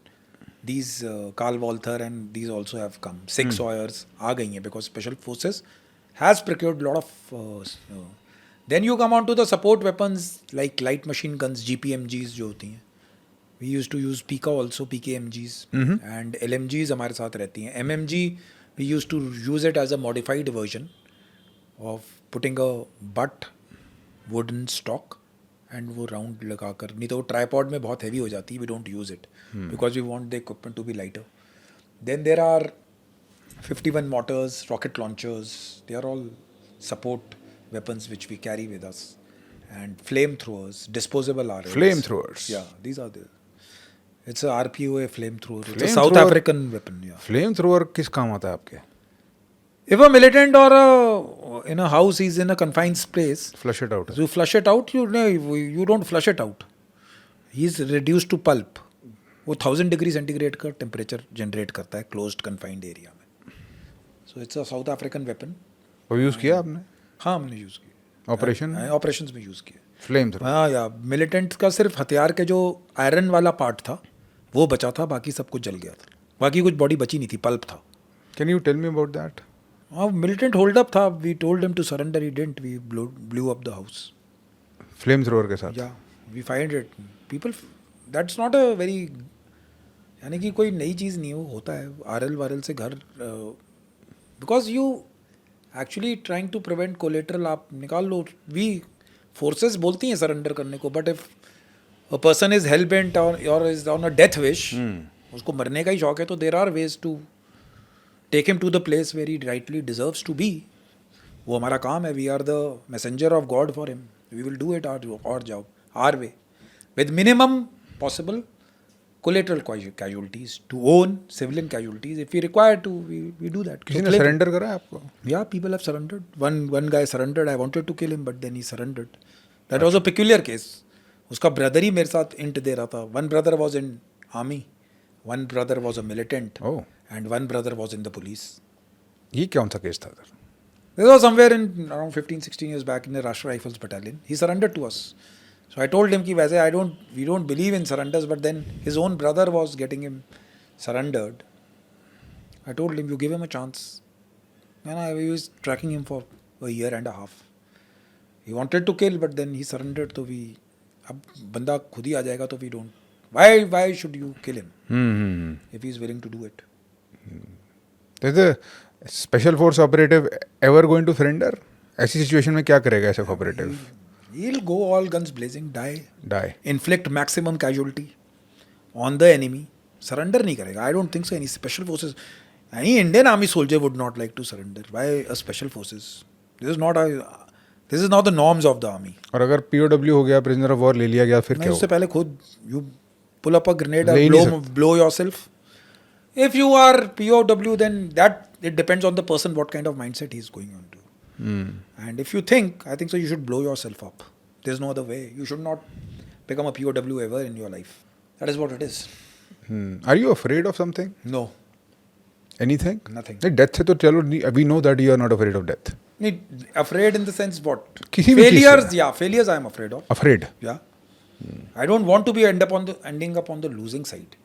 these Carl Walther and these also have come. 6 Sawyers आ गई हैं because special forces has procured lot of then you come on to the support weapons like light machine guns, GPMGs जो होती हैं. We used to use Pika also, PKMGs and LMGs हमारे साथ रहती हैं. MMG we used to use it as a modified version of putting a butt wooden stock and वो round लगा कर, नहीं तो वो ट्राईपॉड में बहुत हैवी हो जाती है. We don't use it because we want the equipment to be lighter. Then there are 51 mortars, rocket launchers. They are all support weapons which we carry with us. and flamethrowers, disposable arrows. Flamethrowers. Yeah, these are the. It's a RPOA flamethrower. It's a Flamethrower- South African weapon. Yeah. Flame thrower किस काम आता है आपके? If a militant or in a house is in a confined space, flush it out. you flush it out. You don't flush it out. He is reduced to pulp. वो 1000 degree centigrade का temperature generate करता है closed confined area में. So it's a South African weapon. वो use किया आपने हाँ हमने यूज़ किया. ऑपरेशन? ऑपरेशंस में यूज़ किया. Flame throw. हाँ या मिलिटेंट्स का सिर्फ हथियार के जो आयरन वाला पार्ट था वो बचा था, बाकी सब कुछ जल गया था. बाकी कुछ बॉडी बची नहीं थी, पल्प था. Can you tell me about that? हाँ मिलिटेंट होल्ड अप था. We told him to surrender, he didn't. We blew up the house. Flame thrower के साथ? या we find it people. That's not a very, यानी कि कोई नई चीज़ नहीं है, वो होता है. आरएल वारएल से घर, because you actually trying to prevent collateral. आप निकाल लो. वी फोर्सेस बोलती हैं सरेंडर करने को, but if a person is hell bent और is on a death wish, उसको मरने का ही शौक है, तो there are ways to take him to the place where he rightly deserves to be. वो हमारा काम है. We are the messenger of God for him. We will do it our job our way with minimum possible collateral casualties to own civilian casualties. If we require to, we do that. किसी ने surrender करा है आपको? Yeah, people have surrendered. One guy surrendered. I wanted to kill him, but then he surrendered. That was a peculiar case. उसका brother ही मेरे साथ int दे रहा था. One brother was in army, one brother was a militant, Oh. and one brother was in the police. ये कौन सा case था sir? This was somewhere in around 15-16 years back in the Rashtra Rifles Battalion. He surrendered to us. So I told him कि वैसे we don't believe in surrenders, but then his own brother was getting him surrendered. I told him, you give him a chance. And I was tracking him for a year and a half. He wanted to kill, but then he surrendered. तो अब बंदा खुद ही आ जाएगा, तो we don't. Why should you kill him if he is willing to do it? Is the special force operative ever going to surrender? ऐसी situation में क्या करेगा ऐसा operative? He'll go all guns blazing, Die. inflict maximum casualty on the enemy. Surrender नहीं करेगा. I don't think so. Any special forces, any Indian army soldier would not like to surrender. Why a special forces? This is not the norms of the army. और अगर POW हो गया, prisoner of war ले लिया गया, फिर नहीं, क्या उससे होगा? पहले खुद you pull up a grenade ले ही or नहीं blow yourself. If you are POW, then that it depends on the person what kind of mindset he is going on to. And if you think, I think so, you should blow yourself up. There's no other way. You should not become a POW ever in your life. That is what it is. Are you afraid of something? No, Anything? nothing. नहीं, death से तो चलो, we know that you are not afraid of death. Afraid in the sense what? किसी भी चीज़ से। Failures, yeah, failures I am afraid of. Afraid? Yeah. I don't want to be ending up on the losing side.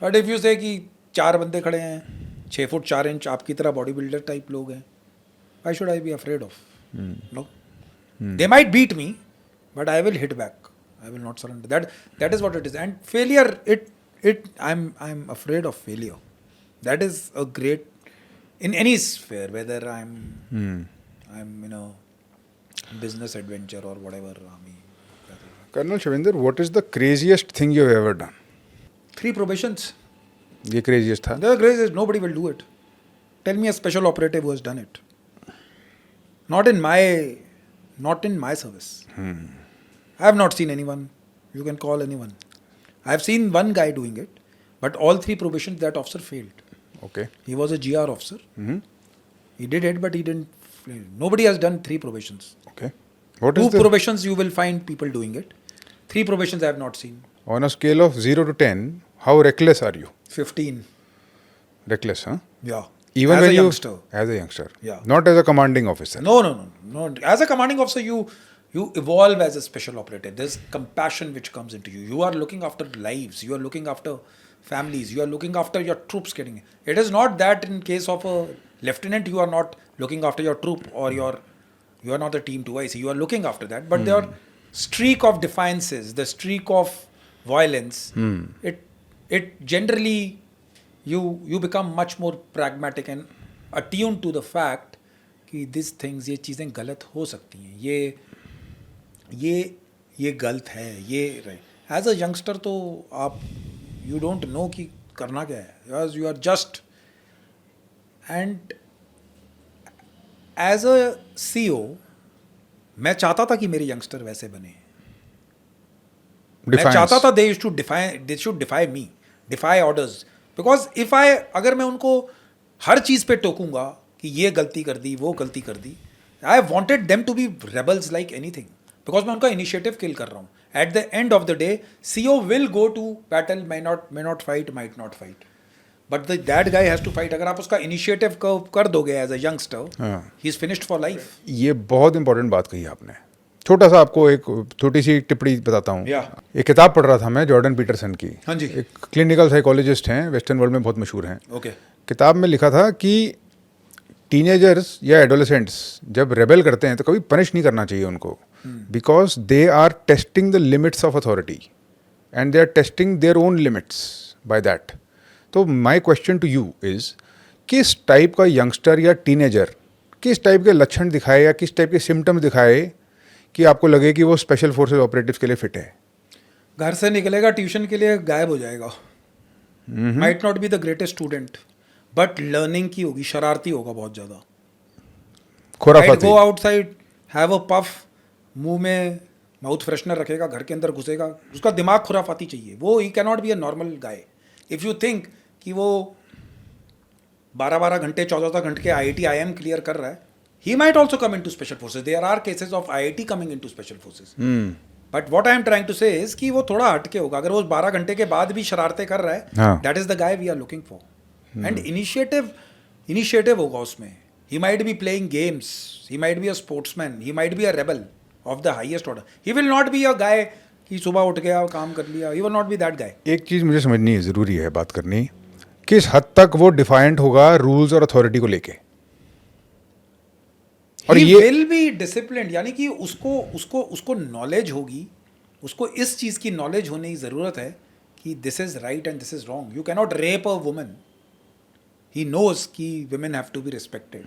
But if you say कि 4 बंदे खड़े हैं, 6 foot 4 inch आपकी तरह body builder type लोग हैं, why should I be afraid of? No. They might beat me, but I will hit back. I will not surrender. That is what it is. And failure, I'm afraid of failure. That is a great, in any sphere, whether I'm in a business adventure or whatever. Colonel Shavinder, what is the craziest thing you have ever done? 3 probations. ये craziest था? The craziest, nobody will do it. Tell me a special operative who has done it. Not in my service. I have not seen anyone. You can call anyone. I have seen one guy doing it, but all 3 probations that officer failed. Okay. He was a GR officer. He did it, but he didn't. Nobody has done 3 probations. Okay. What 2 is the... probations you will find people doing it. 3 probations I have not seen. On a scale of 0 to 10, how reckless are you? 15. Reckless, huh? Yeah. Even as when a you... youngster. As a youngster. Yeah. Not as a commanding officer. No. As a commanding officer, you evolve as a special operative. There's compassion which comes into you. You are looking after lives. You are looking after families. You are looking after your troops getting. It is not that in case of a lieutenant, you are not looking after your troop or you are not the team 2IC. You are looking after that. But their streak of defiances, the streak of violence, it generally you become much more pragmatic and attuned to the fact कि these things, ये चीज़ें गलत हो सकती हैं, ये गलत है, ये एज अ यंगस्टर तो आप यू डोंट नो कि करना क्या है. You are just and as a CEO मैं चाहता था कि मेरे यंगस्टर वैसे बने, मैं Defiance. चाहता था they should defy me, defy orders, because if I, अगर मैं उनको हर चीज पे टोकूंगा कि ये गलती कर दी, वो गलती कर दी, I wanted them to be rebels like anything, because मैं उनका इनिशिएटिव किल कर रहा हूँ. At the end of the day CO will go to battle, may not fight, might not fight, but that guy has to fight. अगर आप उसका initiative कर दोगे as a youngster, he is finished for life. ये बहुत important बात कही आपने. छोटा सा आपको एक छोटी सी टिप्पणी बताता हूँ. Yeah. एक किताब पढ़ रहा था मैं, जॉर्डन पीटरसन की. हाँ जी. एक क्लिनिकल साइकोलॉजिस्ट हैं, वेस्टर्न वर्ल्ड में बहुत मशहूर हैं. ओके. किताब में लिखा था कि टीनेजर्स या एडोलेसेंट्स जब रेबेल करते हैं तो कभी पनिश नहीं करना चाहिए उनको, because they are testing the limits of authority and they are testing their own limits by that. तो my question to you is, किस टाइप का यंगस्टर या टीनेजर किस टाइप के लक्षण दिखाए या किस टाइप के सिम्टम्स दिखाए कि आपको लगे कि वो स्पेशल फोर्सेस ऑपरेटिव्स के लिए फिट है? घर से निकलेगा ट्यूशन के लिए, गायब हो जाएगा. Might not be the greatest student, but learning की होगी, शरारती होगा बहुत ज़्यादा. खुराफाती. Go outside, have a puff, मुंह में माउथ फ्रेशनर रखेगा, घर के अंदर घुसेगा, उसका दिमाग खुराफाती चाहिए. वो ही cannot be a normal guy. If you think कि वो 12-12 घंटे 14 घंटे के IIT IIM क्लियर कर रहा है, he might also come into special forces. There are cases of IIT coming into special forces. But what I am trying to say is कि वो थोड़ा हटके होगा. अगर वो 12 घंटे के बाद भी शरारतें कर रहा है, हाँ. that is the guy we are looking for. And initiative होगा उसमें. He might be playing games. He might be a sportsman. He might be a rebel of the highest order. He will not be a guy कि सुबह उठ गया काम कर लिया. He will not be that guy. एक चीज़ मुझे समझनी ज़रूरी है बात करनी, किस हद तक वो डिफाइंट होगा रूल्स और अथॉरिटी को लेके. और He ये will be disciplined, यानी कि उसको नॉलेज होगी, उसको इस चीज़ की नॉलेज होने की ज़रूरत है कि this is right and this is wrong. You cannot rape a woman. He knows कि women have to be respected.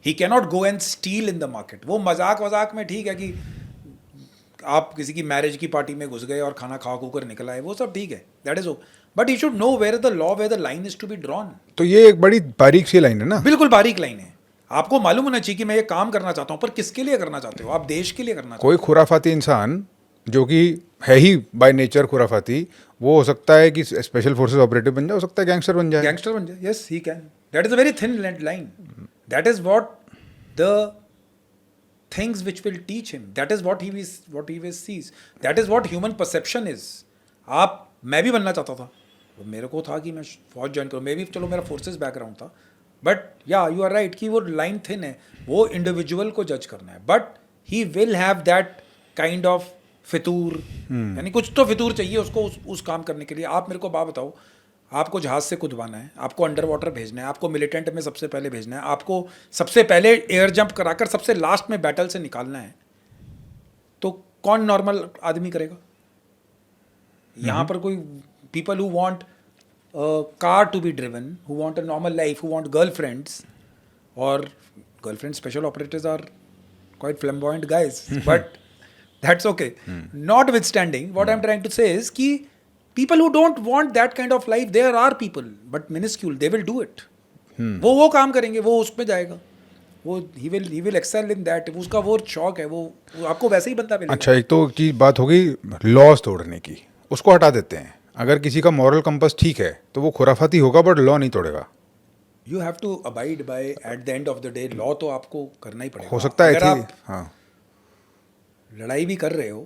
He cannot go and steal in the market. वो मजाक में ठीक है कि आप किसी की मैरिज की पार्टी में घुस गए और खाना खा कर निकल आए, वो सब ठीक है, that is. But you should know where the law, where the line is to be drawn. तो ये एक बड़ी बारीक सी लाइन है ना. बिल्कुल बारीक लाइन है. आपको मालूम होना चाहिए कि मैं ये काम करना चाहता हूँ, पर किसके लिए करना चाहते हो आप? देश के लिए करना चाहते कोई खुराफाती इंसान जो कि है ही बाय नेचर खुराफाती, वो हो सकता है कि स्पेशल फोर्सेस ऑपरेटिव बन जाए, हो सकता है गैंगस्टर बन हो. जाए. गैंगस्टर बन जाए, yes he can. That is a very thin line. That is what the things which will teach him. That is what he sees. That is what human perception is. मैं भी बनना चाहता था, मेरे को था कि मैं फौज ज्वाइन करूँ, मैं भी, चलो मेरा फोर्सेस बैकग्राउंड था, बट या यू आर राइट कि वो लाइन थिन है, वो इंडिविजुअल को जज करना है. But he will have that kind of फितूर, यानी कुछ तो फितूर चाहिए उसको उस काम करने के लिए. आप मेरे को बात बताओ, आपको जहाज से कूदवाना है, आपको अंडर वाटर भेजना है, आपको मिलिटेंट में सबसे पहले भेजना है, आपको सबसे पहले एयर जंप कराकर सबसे लास्ट में बैटल से निकालना है, तो कौन नॉर्मल आदमी करेगा? यहाँ पर कोई people who want car to be driven, who want a normal life, who want girlfriends, और girlfriend special operators are quite flamboyant guys, but that's okay. Notwithstanding, what I am trying to say is कि people who don't want that kind of life, there are people, but minuscule, they will do it. वो काम करेंगे, वो उसमें जाएगा, वो he will excel in that. उसका वो शौक है, वो आपको वैसे ही बनता मिलेगा. अच्छा, एक तो चीज़ बात होगी लॉज तोड़ने की, उसको हटा देते हैं. अगर किसी का मॉरल कंपास ठीक है तो वो खुराफाती होगा बट लॉ नहीं तोड़ेगा. You have to abide by, at the end of the day, law तो आपको करना ही पड़ेगा. हो सकता है अगर आप हाँ, लड़ाई भी कर रहे हो,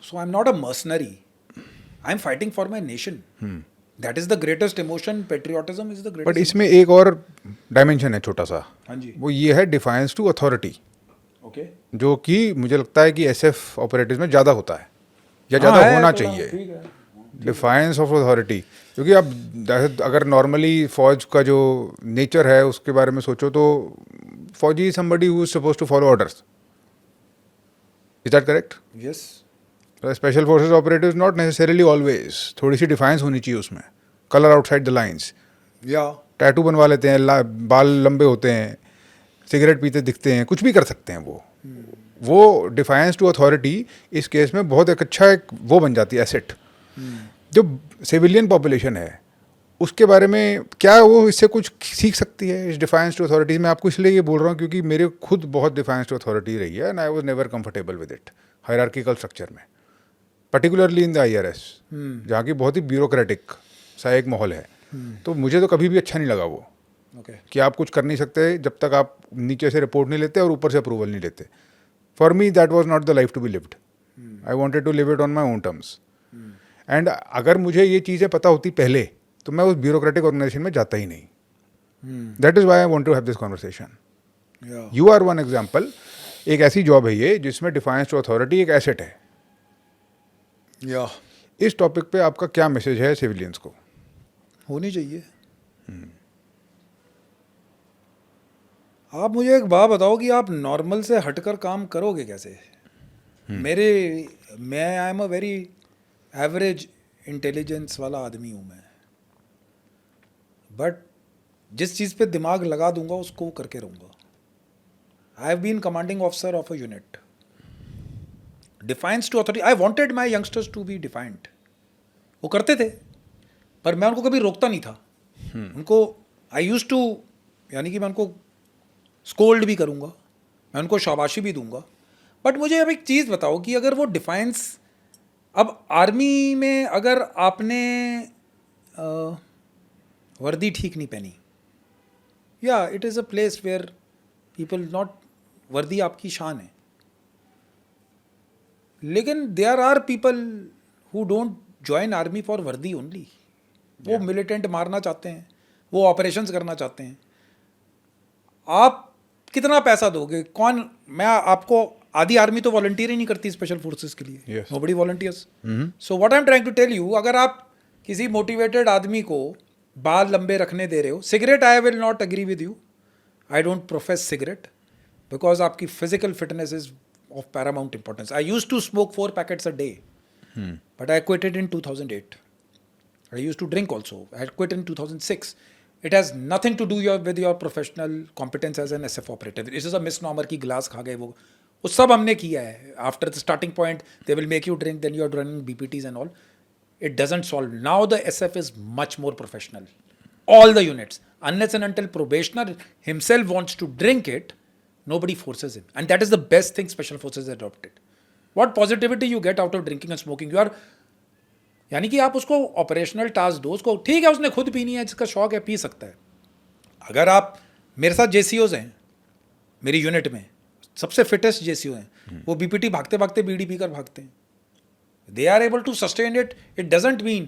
so I'm not a mercenary. I'm fighting for my nation. That is the greatest emotion. Patriotism is the greatest. But इसमें एक और डायमेंशन है छोटा सा. हाँ जी. वो ये है डिफाइंस टू अथॉरिटी, Okay. जो कि मुझे लगता है कि SF ऑपरेटिव्स में ज़्यादा होता है या ज़्यादा होना चाहिए. ठीक है. डिफाइंस ऑफ अथॉरिटी, क्योंकि अब अगर नॉर्मली फौज का जो नेचर है उसके बारे में सोचो तो फौजी somebody who is suppose to follow orders. Is that correct? Yes. Special forces operatives not necessarily always. थोड़ी सी डिफाइंस होनी चाहिए उसमें. Colour outside the lines. Yeah. Tattoo बनवा लेते हैं, बाल लंबे होते हैं, सिगरेट पीते दिखते हैं, कुछ भी कर सकते हैं वो डिफाइंस टू अथॉरिटी इस केस में बहुत एक अच्छा एक वो बन जाती है एसेट. जो सिविलियन पॉपुलेशन है उसके बारे में क्या वो इससे कुछ सीख सकती है इस डिफाइंस टू अथॉरिटी? मैं आपको इसलिए ये बोल रहा हूँ क्योंकि मेरे खुद बहुत डिफाइंस टू अथॉरिटी रही है and I was never comfortable with it hierarchical structure में, पर्टिकुलरली इन द IRS जहाँ की बहुत ही ब्यूरोक्रेटिक सा एक माहौल है। तो मुझे तो कभी भी अच्छा नहीं लगा वो ओके कि आप कुछ कर नहीं सकते जब तक आप नीचे से रिपोर्ट नहीं लेते और ऊपर से अप्रूवल नहीं लेते। For me that was not the life to be lived. I wanted to live it on my own terms. And अगर मुझे ये चीज़ें पता होती पहले तो मैं उस ब्यूरोक्रेटिक ऑर्गेनाइजेशन में जाता ही नहीं। That is why I want to have this conversation. या यू आर वन एग्जाम्पल। एक ऐसी जॉब है ये जिसमें डिफाइंस टू अथॉरिटी एक एसेट है। या इस टॉपिक पे आपका क्या मैसेज है सिविलियंस को? होनी चाहिए। आप मुझे एक बात बताओ कि आप नॉर्मल से हटकर काम करोगे कैसे? मैं आई am a very average intelligence वाला आदमी हूँ मैं, बट जिस चीज़ पे दिमाग लगा दूंगा उसको करके रहूँगा। I have been commanding officer of a unit. Defiance to authority, I wanted my youngsters to be defined. वो करते थे पर मैं उनको कभी रोकता नहीं था। उनको आई यूज टू, यानी कि मैं उनको स्कोल्ड भी करूँगा, मैं उनको शाबाशी भी दूंगा। बट मुझे अब एक चीज़ बताओ कि अगर वो डिफाइंस, अब आर्मी में अगर आपने वर्दी ठीक नहीं पहनी, या it is a place where people not, वर्दी आपकी शान है, लेकिन there are people who don't join army for वर्दी ओनली। वो मिलिटेंट मारना चाहते हैं, वो ऑपरेशंस करना चाहते हैं। आप कितना पैसा दोगे? कौन, मैं आपको, आधी आर्मी तो वॉलंटियर ही नहीं करती स्पेशल फोर्सेस के लिए। Yes. Nobody volunteers. So what I am trying to tell you, अगर आप किसी मोटिवेटेड आदमी को बाल लंबे रखने दे रहे हो, cigarette, I will not agree with you, I don't profess cigarette because आपकी physical fitness is of paramount importance. I use to smoke 4 packets a day, but I quitted in 2008. I used to drink also. I had quit in 2006. It has nothing to do with your professional competence as an SF operative. This is a misnomer कि गिलास खा गए वो सब हमने किया है. After the starting point, they will make you drink, then you are running BPTs and all. It doesn't solve. Now the SF is much more professional. All the units. Unless and until probationer himself wants to drink it, nobody forces him. And that is the best thing Special Forces adopted. What positivity you get out of drinking and smoking? You are, यानी कि आप उसको operational task दो, उसको ठीक है उसने खुद पीनी है, जिसका शौक है पी सकता है। अगर आप, मेरे साथ JCOs हैं मेरी यूनिट में, सबसे फिटेस्ट JCO हैं, वो BPT भागते भागते बीड़ी पीकर भागते हैं। They are able to sustain it. It doesn't mean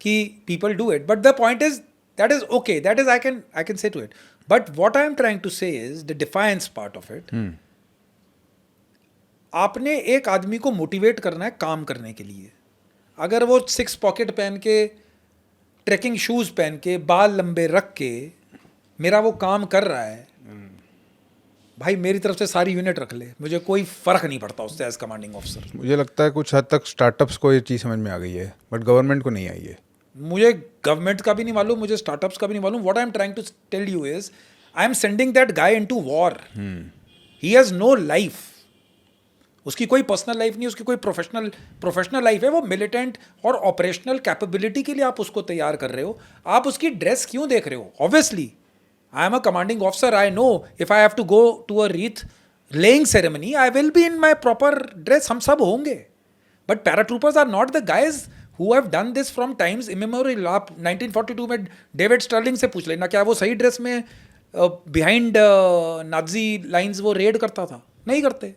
कि people do it, but the point is that is okay, that is I can say to it. But what I am trying to say is the defiance part of it. आपने एक आदमी को motivate करना है काम करने के लिए। अगर वो 6 पॉकेट पहन के, ट्रैकिंग शूज पहन के, बाल लंबे रख के मेरा वो काम कर रहा है, भाई मेरी तरफ से सारी यूनिट रख ले, मुझे कोई फर्क नहीं पड़ता उससे एज कमांडिंग ऑफिसर। मुझे लगता है कुछ हद तक स्टार्टअप्स को ये चीज़ समझ में आ गई है, बट गवर्नमेंट को नहीं आई है। मुझे गवर्नमेंट का भी नहीं मालूम, मुझे स्टार्टअप्स का भी नहीं मालूम। What I am trying to tell you is I am sending that guy into war. He has no life. उसकी कोई पर्सनल लाइफ नहीं, उसकी कोई प्रोफेशनल लाइफ है। वो मिलिटेंट और ऑपरेशनल कैपेबिलिटी के लिए आप उसको तैयार कर रहे हो। आप उसकी ड्रेस क्यों देख रहे हो? Obviously I am a commanding officer, I know if I have to go to a wreath laying ceremony I will be in my proper dress. हम सब होंगे, but paratroopers are not the guys who have done this from times immemorial. आप 1942 में David Stirling से पूछ लेना, क्या वो सही ड्रेस में बिहाइंड नाजी लाइन्स वो रेड करता था? नहीं करते।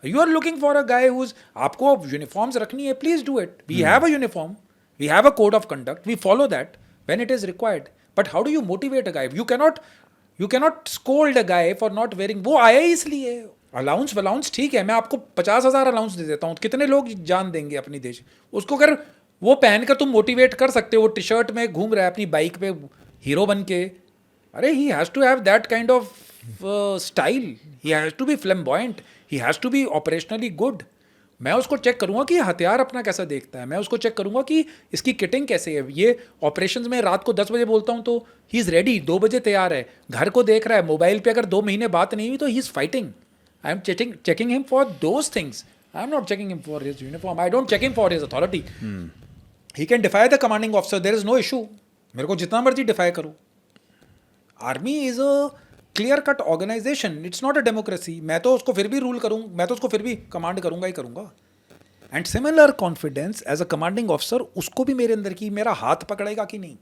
You are looking for a guy who's, आपको यूनिफॉर्म्स रखनी है, please do it. We have a uniform, we have a code of conduct, we follow that when it is required. But how do you motivate a guy? You cannot scold a guy for not wearing. वो आया ही इसलिए। Allowance ठीक है, मैं आपको 50,000 allowance दे देता हूँ, कितने लोग जान देंगे अपनी देश? उसको अगर वो पहनकर तुम मोटिवेट कर सकते हो, वो टी शर्ट में घूम रहा है अपनी बाइक पे हीरो बन के, अरे he has to have that kind of style, he has to be flamboyant, he has to be operationally good. मैं उसको चेक करूंगा कि हथियार अपना कैसा देखता है, मैं उसको चेक करूंगा कि इसकी किटिंग कैसे है। ये ऑपरेशंस में रात को 10 बजे बोलता हूँ तो ही इज़ रेडी, 2 बजे तैयार है, घर को देख रहा है, मोबाइल पे अगर 2 महीने बात नहीं हुई तो he is fighting. I am checking him for those things, I am not checking him for his uniform, I don't check him for his authority. He can defy the commanding officer, there is no issue. मेरे को जितना मर्जी defy करो. Army is a clear cut organisation, it's not a democracy. मैं तो उसको फिर भी रूल करूँ, मैं तो उसको फिर भी कमांड करूंगा ही करूंगा. And similar confidence as a commanding officer, उसको भी मेरे अंदर की मेरा हाथ पकड़ेगा कि नहीं.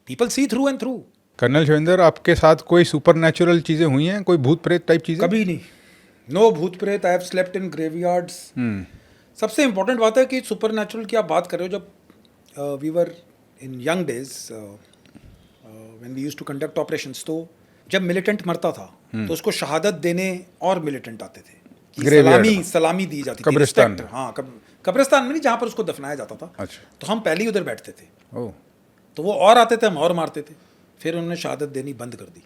People see through and through. Colonel Shavinder, आपके साथ कोई सुपर नेचुरल चीज़ें हुई हैं, कोई भूत प्रेत टाइप चीज़ें? कभी नहीं. नो भूत प्रेत. I have slept in graveyards. सबसे इंपॉर्टेंट बात है कि सुपर नेचुरल की आप बात कर रहे हो. जब we were in young days when we used to conduct operations, तो जब मिलिटेंट मरता था तो उसको शहादत देने और मिलिटेंट आते थे कि Graveyard. सलामी दी जाती थी. कब्रिस्तान. respect. हाँ, कब्रिस्तान में नहीं, जहाँ पर उसको दफनाया जाता था. अच्छा. तो हम पहले ही उधर बैठते थे. ओह. तो वो और आते थे, हम और मारते थे. फिर उन्होंने शहादत देनी बंद कर दी.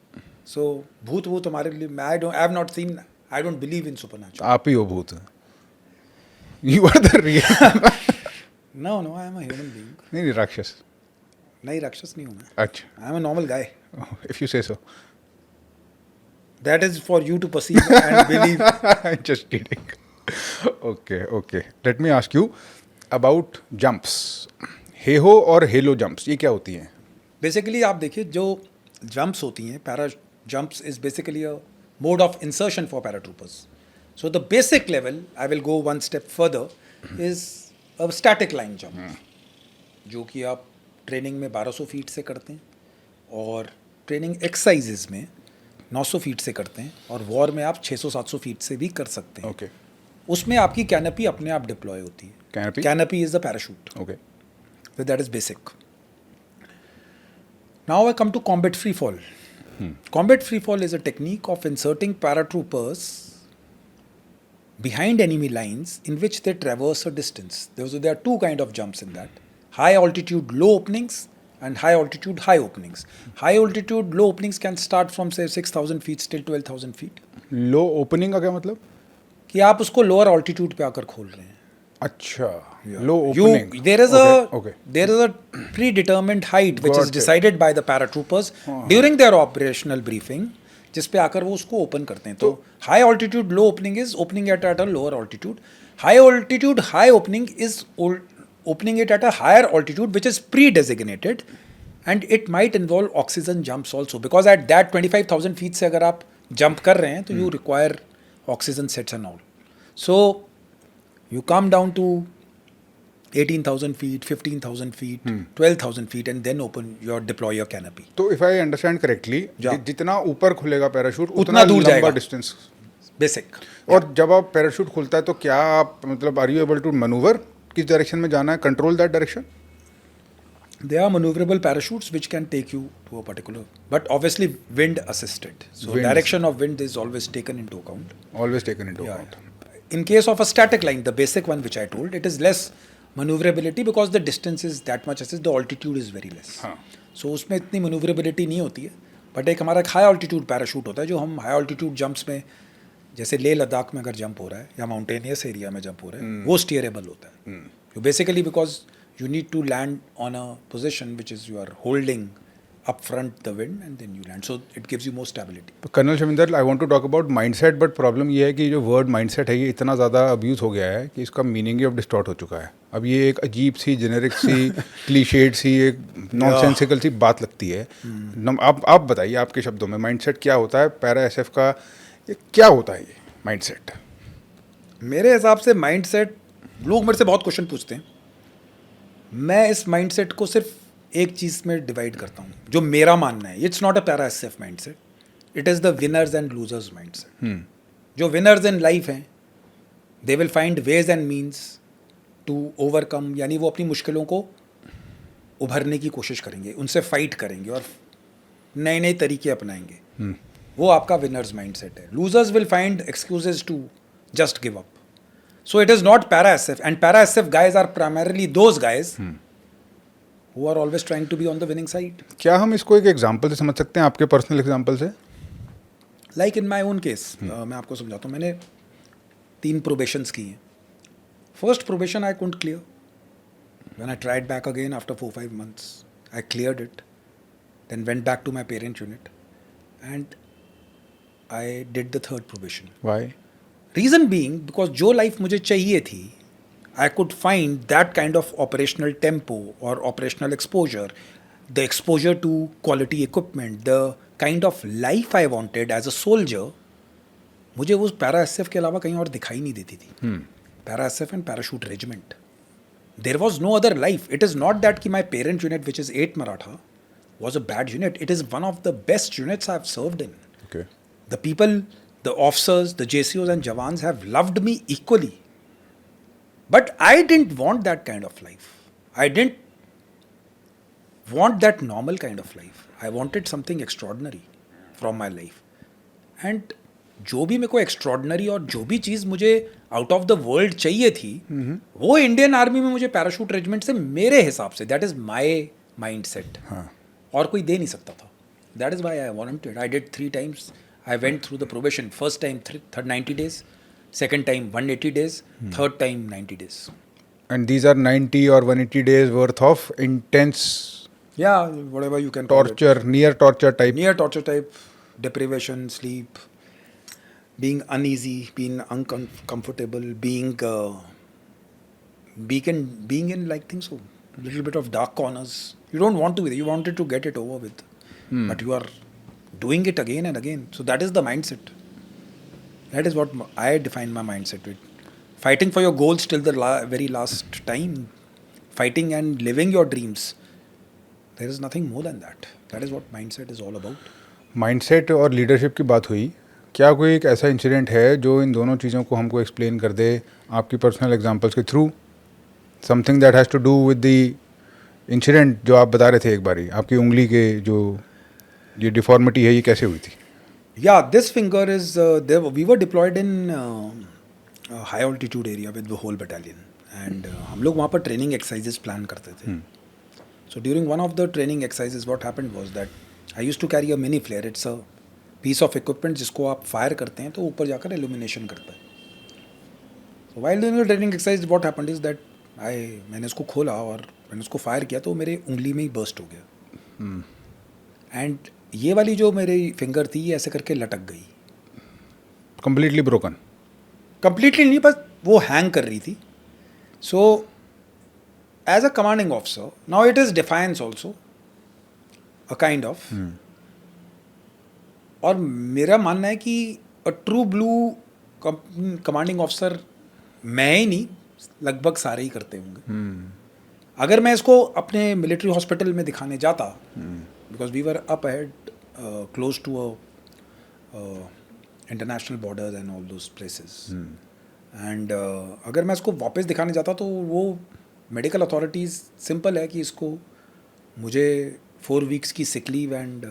सो भूत वूत हमारे लिए, I have not seen, I don't believe in supernatural. आप ही हो भूत. You are the real. No no, I am a human being. नहीं, राक्षस. नहीं, राक्षस नहीं हूँ मैं. अच्छा. I am a normal guy. If you say so. That is for you to perceive and believe. Just kidding. Okay. Let me ask you about jumps. Heyhoe और hello jumps, ये क्या होती हैं? बेसिकली आप देखिए, जो जंप्स होती हैं, para jumps is basically a mode of insertion for paratroopers. So the basic level, I will go one step further, is a static line jump, जो कि आप ट्रेनिंग में 1200 फीट से करते हैं और ट्रेनिंग एक्सरसाइजेज में 900 फीट से करते हैं, और वॉर में आप 600-700 फीट से भी कर सकते हैं. ओके. उसमें आपकी कैनपी अपने आप डिप्लॉय होती है. Canopy? Canopy is the parachute. Okay. So that is basic. Now I come to combat free fall. Combat free fall is a technique of inserting paratroopers behind enemy lines in which they traverse a distance. There are two kind of jumps in that: high altitude low openings and high altitude high openings. High altitude low openings can start from say 6,000 feet till 12,000 feet. Low opening का क्या मतलब? कि आप उसको lower altitude पे आकर खोल रहे हैं. अच्छा. लो opening. There is Okay. a predetermined height which Got is it. decided by the paratroopers during their operational briefing, जिस पे आकर वो उसको ओपन करते हैं. तो high altitude low opening is opening at a lower altitude. High altitude high opening is opening it at a higher altitude which is pre-designated, and it might involve oxygen jumps also, because at that 25,000 feet से अगर आप jump कर रहे हैं तो you require oxygen sets and all. So you come down to 18,000 feet, 15,000 feet, 12,000 feet, and then deploy your canopy. तो if I understand correctly, जितना ऊपर खुलेगा पैराशूट उतना दूर जाएगा. डिस्टेंस. Basic. और जब आप पैराशूट खुलता है तो क्या आप मतलब are you able to manoeuvre किस डायरेक्शन में जाना है, control that direction? There are maneuverable parachutes which can take you to a particular, but obviously wind assisted. So Wind direction of wind is always taken into account. Always taken into Yeah. Account. In case of a static line, the basic one which I told, it is less maneuverability because the distance is that much, as the altitude is very less. हाँ. So उसमें इतनी maneuverability नहीं होती है. But एक हमारा high altitude parachute होता है, जो हम हाई ऑल्टीट्यूड जंप्स में, जैसे लेह लद्दाख में अगर जंप हो रहा है या माउंटेनियस एरिया में जंप हो रहा है, वो स्टीयरेबल होता है. Basically because you need to land on a position which is you are holding up front the wind and then you land, so it gives you more stability. Colonel Shavinder, I want to talk about mindset, but problem ये है कि जो word mindset है ये इतना ज़्यादा abuse हो गया है कि इसका मीनिंग ही अब डिस्टॉर्ट हो चुका है. अब ये एक अजीब सी जेनेरिक सी क्लीशेड सी एक नॉनसेंसिकल सी बात लगती है. आप बताइए आपके शब्दों में माइंडसेट क्या होता है, पैरा एसएफ का ये क्या होता है ये माइंडसेट? मेरे हिसाब से माइंडसेट, लोग मेरे से बहुत क्वेश्चन पूछते हैं, मैं इस माइंडसेट को सिर्फ एक चीज़ में डिवाइड करता हूँ, जो मेरा मानना है. It's not a para SF mindset, it is the winners and losers mindset. जो विनर्स इन लाइफ हैं, they will find ways and means to overcome, यानी वो अपनी मुश्किलों को उभरने की कोशिश करेंगे, उनसे फाइट करेंगे और नए नए तरीके अपनाएंगे. वो आपका विनर्स माइंडसेट है. Losers will find excuses to just give up. So it is not para SF, and para SF guys are primarily those guys who are always trying to be on the winning side. क्या हम इसको एक example से समझ सकते हैं, आपके personal example से? Like in my own case, मैं आपको समझाता हूँ. मैंने 3 probations की हैं. First probation I couldn't clear. When I tried back again after 4-5 months, I cleared it. Then went back to my parent unit, and I did the 3rd probation. Why? Reason being because जो life मुझे चाहिए थी, I could find that kind of operational tempo और operational exposure the exposure to quality equipment, the kind of life I wanted as a soldier, मुझे उस para SF के अलावा कहीं और दिखाई नहीं देती थी. Para SF and parachute regiment. There was no other life. It is not that ki my parent unit, which is 8 Maratha, was a bad unit. It is one of the best units I've served in. Okay. The people, the officers, the JCOs and Jawans have loved me equally. But I didn't want that kind of life. I didn't want that normal kind of life. I wanted something extraordinary from my life. And जो भी मेरे को extraordinary और जो भी चीज़ मुझे out of the world चाहिए थी, वो इंडियन आर्मी में मुझे पैराशूट रेजिमेंट से मेरे हिसाब से, that is my mind set, और कोई दे नहीं सकता था. That is why I volunteered. I did 3 times. I went through the probation. First time 90 days, second time 180 days, third time 90 days. And these are 90 or 180 days worth of intense Yeah, whatever you can call it. torture, near torture type. Near torture type, deprivation, sleep, being uneasy, being uncomfortable, being in like things so little bit of dark corners. You don't want to be there. You wanted to get it over with, but you are doing it again and again. So that is the mindset. That is what I define my mindset with. Fighting for your goals till the very last time. Fighting and living your dreams. There is nothing more than that. That is what mindset is all about. Mindset और leadership की बात हुई. क्या कोई एक ऐसा incident है जो इन दोनों चीज़ों को हमको एक्सप्लेन कर दे आपकी पर्सनल एग्जांपल्स के through? Something that has to do with the incident जो आप बता रहे थे एक बारी, आपकी उंगली के जो ये डिफॉर्मिटी है, ये कैसे हुई थी? Yeah, this finger is we were deployed in a high altitude area with the whole battalion, and हम लोग वहाँ पर training exercises plan करते थे. So during one of the training exercises, what happened was that I used to carry a mini flare. It's a piece of equipment जिसको आप fire करते हैं तो ऊपर जाकर illumination करता है. So while doing the training exercise, what happened is that मैंने उसको खोला और मैंने उसको फायर किया तो मेरे उंगली में ही बर्स्ट हो गया. एंड ये वाली जो मेरी फिंगर थी ये ऐसे करके लटक गई. Completely broken? कंप्लीटली नहीं, बस वो हैंग कर रही थी. So as a commanding officer, now it is defiance also a kind of. और मेरा मानना है कि a true blue commanding officer मैं ही नहीं, लगभग सारे ही करते होंगे. अगर मैं इसको अपने मिलिट्री हॉस्पिटल में दिखाने जाता, because we were up ahead close to international borders and all those places, and अगर मैं इसको वापस दिखाने जाता तो वो मेडिकल अथॉरिटीज़ सिंपल है कि इसको मुझे 4 weeks की सिक लीव एंड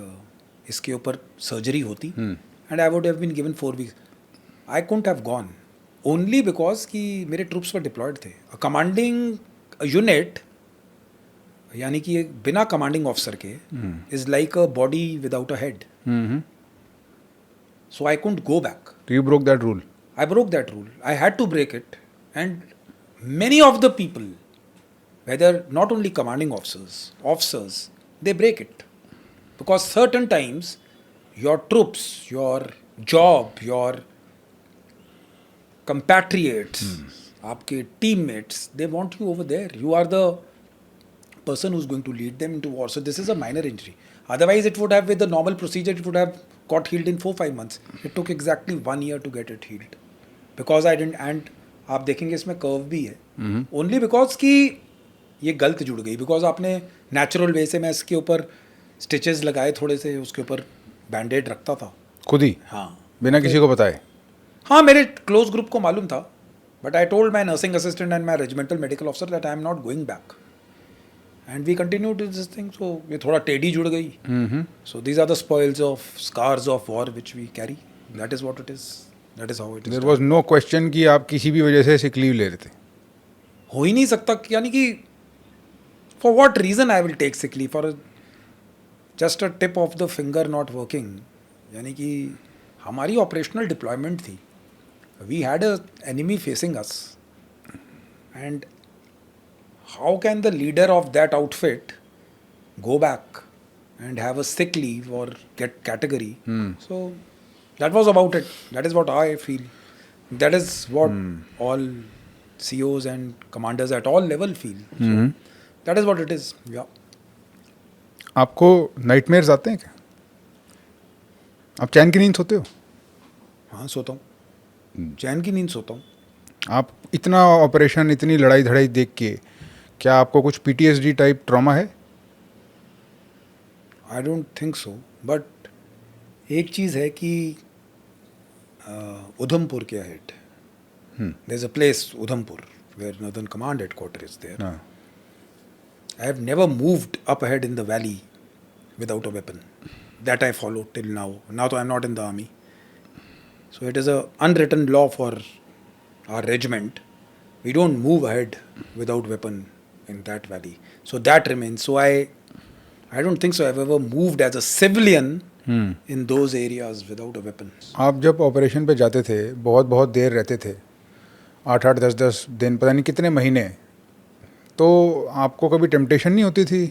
इसके ऊपर सर्जरी होती, and I would have been given 4 weeks. I couldn't have gone only because कि मेरे ट्रूप्स पर डिप्लॉयड थे. कमांडिंग यूनिट यानी कि एक बिना कमांडिंग ऑफिसर के is like a body without a head. So I couldn't go back. You broke that rule? I broke that rule. I had to break it. And many of the people, whether not only commanding officers, they break it. Because certain times, your troops, your job, your compatriots, आपके teammates, they want you over there. You are the person who's going to lead them into war. So this is a minor injury. Otherwise, it would have, with the normal procedure, it would have got healed in 4-5 months. It took exactly 1 year to get it healed. Because I didn't, and आप देखेंगे इसमें curve भी है. Only because कि ये गलत जुड़ गई. Because आपने नेचुरल वे से मैं इसके ऊपर स्टिचेस लगाए, थोड़े से उसके ऊपर बैंडेड रखता था खुद ही? हाँ, बिना किसी को बताए? हाँ, मेरे क्लोज ग्रुप को मालूम था. But I told my nursing assistant and my regimental medical officer that I am not going back. And we continue to this thing. So ये थोड़ा टेढ़ी जुड़ गई. So these are the spoils of scars of war which we carry. That is what it is. That is how it is. There was no question कि आप किसी भी वजह से सिक लीव ले रहे थे? हो ही नहीं सकता. यानी कि for what reason I will take sick leave for just a tip of the finger not working. यानी कि हमारी ऑपरेशनल डिप्लॉयमेंट थी. We had a enemy facing us, and how can the leader of that outfit go back and have a sick leave or get category? So that was about it. That is what I feel. That is what all COs and commanders at all level feel. So that is what it is. Yeah. आपको nightmares आते हैं क्या? आप चैन की नींद सोते हो? हाँ सोता हूँ, चैन की नींद सोता हूँ. आप इतना ऑपरेशन, इतनी लड़ाई धड़ाई देख के क्या आपको कुछ पीटीएसडी टाइप ट्रॉमा है? I don't think so, but एक चीज़ है कि उधमपुर के head, there is a place Udhampur where northern command headquarter is there. हाँ. I have never moved up ahead in the valley without a weapon. That I follow till now. Now though I'm not in the army. So it is a unwritten law for our regiment. We don't move ahead without weapon in that valley. So that remains. So I don't think so I've ever moved as a civilian in those areas without a weapon. आप जब operation पे जाते थे, बहुत बहुत देर रहते थे, 8-8, 10-10 दिन, पता नहीं कितने महीने, तो आपको कभी टेम्पटेशन नहीं होती थी?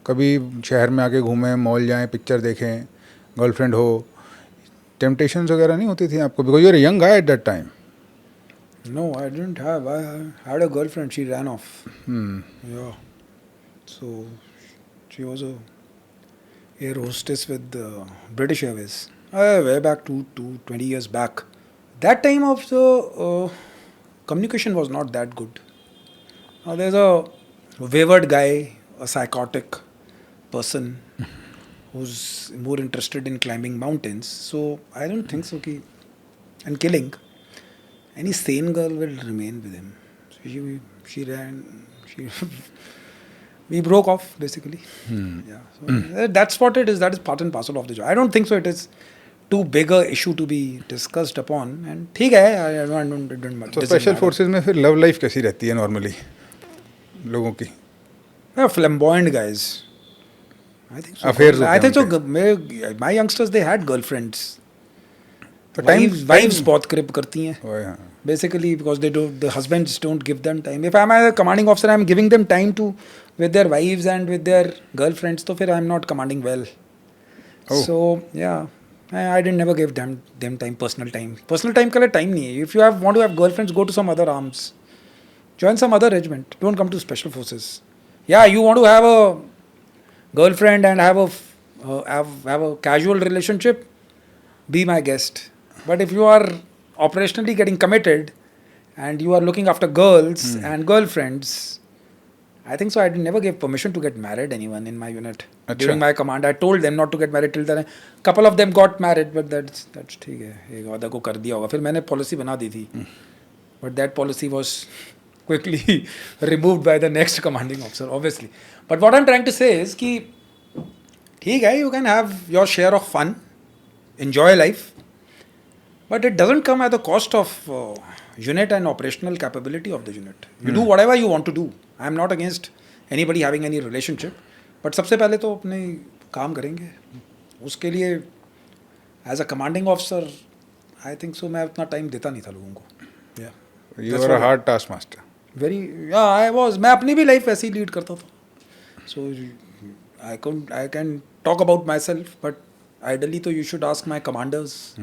कभी शहर में आके घूमें, मॉल जाएं, पिक्चर देखें, गर्लफ्रेंड हो, टेम्पटेशंस वगैरह नहीं होती थी आपको? Because you are young guy at that time. No, I didn't have. I had a girlfriend. She ran off. Yeah. So she was a air hostess with British Airways. Way back to 20 years back. That time of the communication was not that good. Now there's a wayward guy, a psychotic person who's more interested in climbing mountains. So I don't think so. And killing. Any sane girl will remain with him. So she ran. We broke off basically. Yeah. So that's what it is. That is part and parcel of the job. I don't think so. It is too big a issue to be discussed upon. And ठीक है. I don't much. तो special forces में फिर love life कैसी रहती है normally लोगों की? Flamboyant guys. I think so. Affairs I think so. होते My youngsters, they had girlfriends. तो Wives बहुत crib करती हैं. हाँ. Basically, because the husbands don't give them time. If I'm a commanding officer, I'm giving them time to with their wives and with their girlfriends. So फिर I'm not commanding well. Oh. So yeah, I didn't never give them time, personal time. Personal time के लिए time नहीं है. If you want to have girlfriends, go to some other arms. Join some other regiment. Don't come to special forces. Yeah, you want to have a girlfriend and have a casual relationship, be my guest. But if you are operationally getting committed and you are looking after girls and girlfriends, I think so. I never gave permission to get married anyone in my unit. Achha. During my command, I told them not to get married till then. Couple of them got married, but that's ठीक है. एक आधा को कर दिया होगा. फिर मैंने policy बना दी थी. But that policy was quickly removed by the next commanding officer, obviously. But what I'm trying to say is कि ठीक है, you can have your share of fun, enjoy life, but it doesn't come at the cost of unit and operational capability of the unit. You do whatever you want to do. I am not against anybody having any relationship, but सबसे पहले तो अपने काम करेंगे. उसके लिए as a commanding officer, I think so मैं उतना time देता नहीं था लोगों को. Yeah. You were a hard task master. I was. मैं अपनी भी life ऐसे ही lead करता था. So I can talk about myself, but ideally तो you should ask my commanders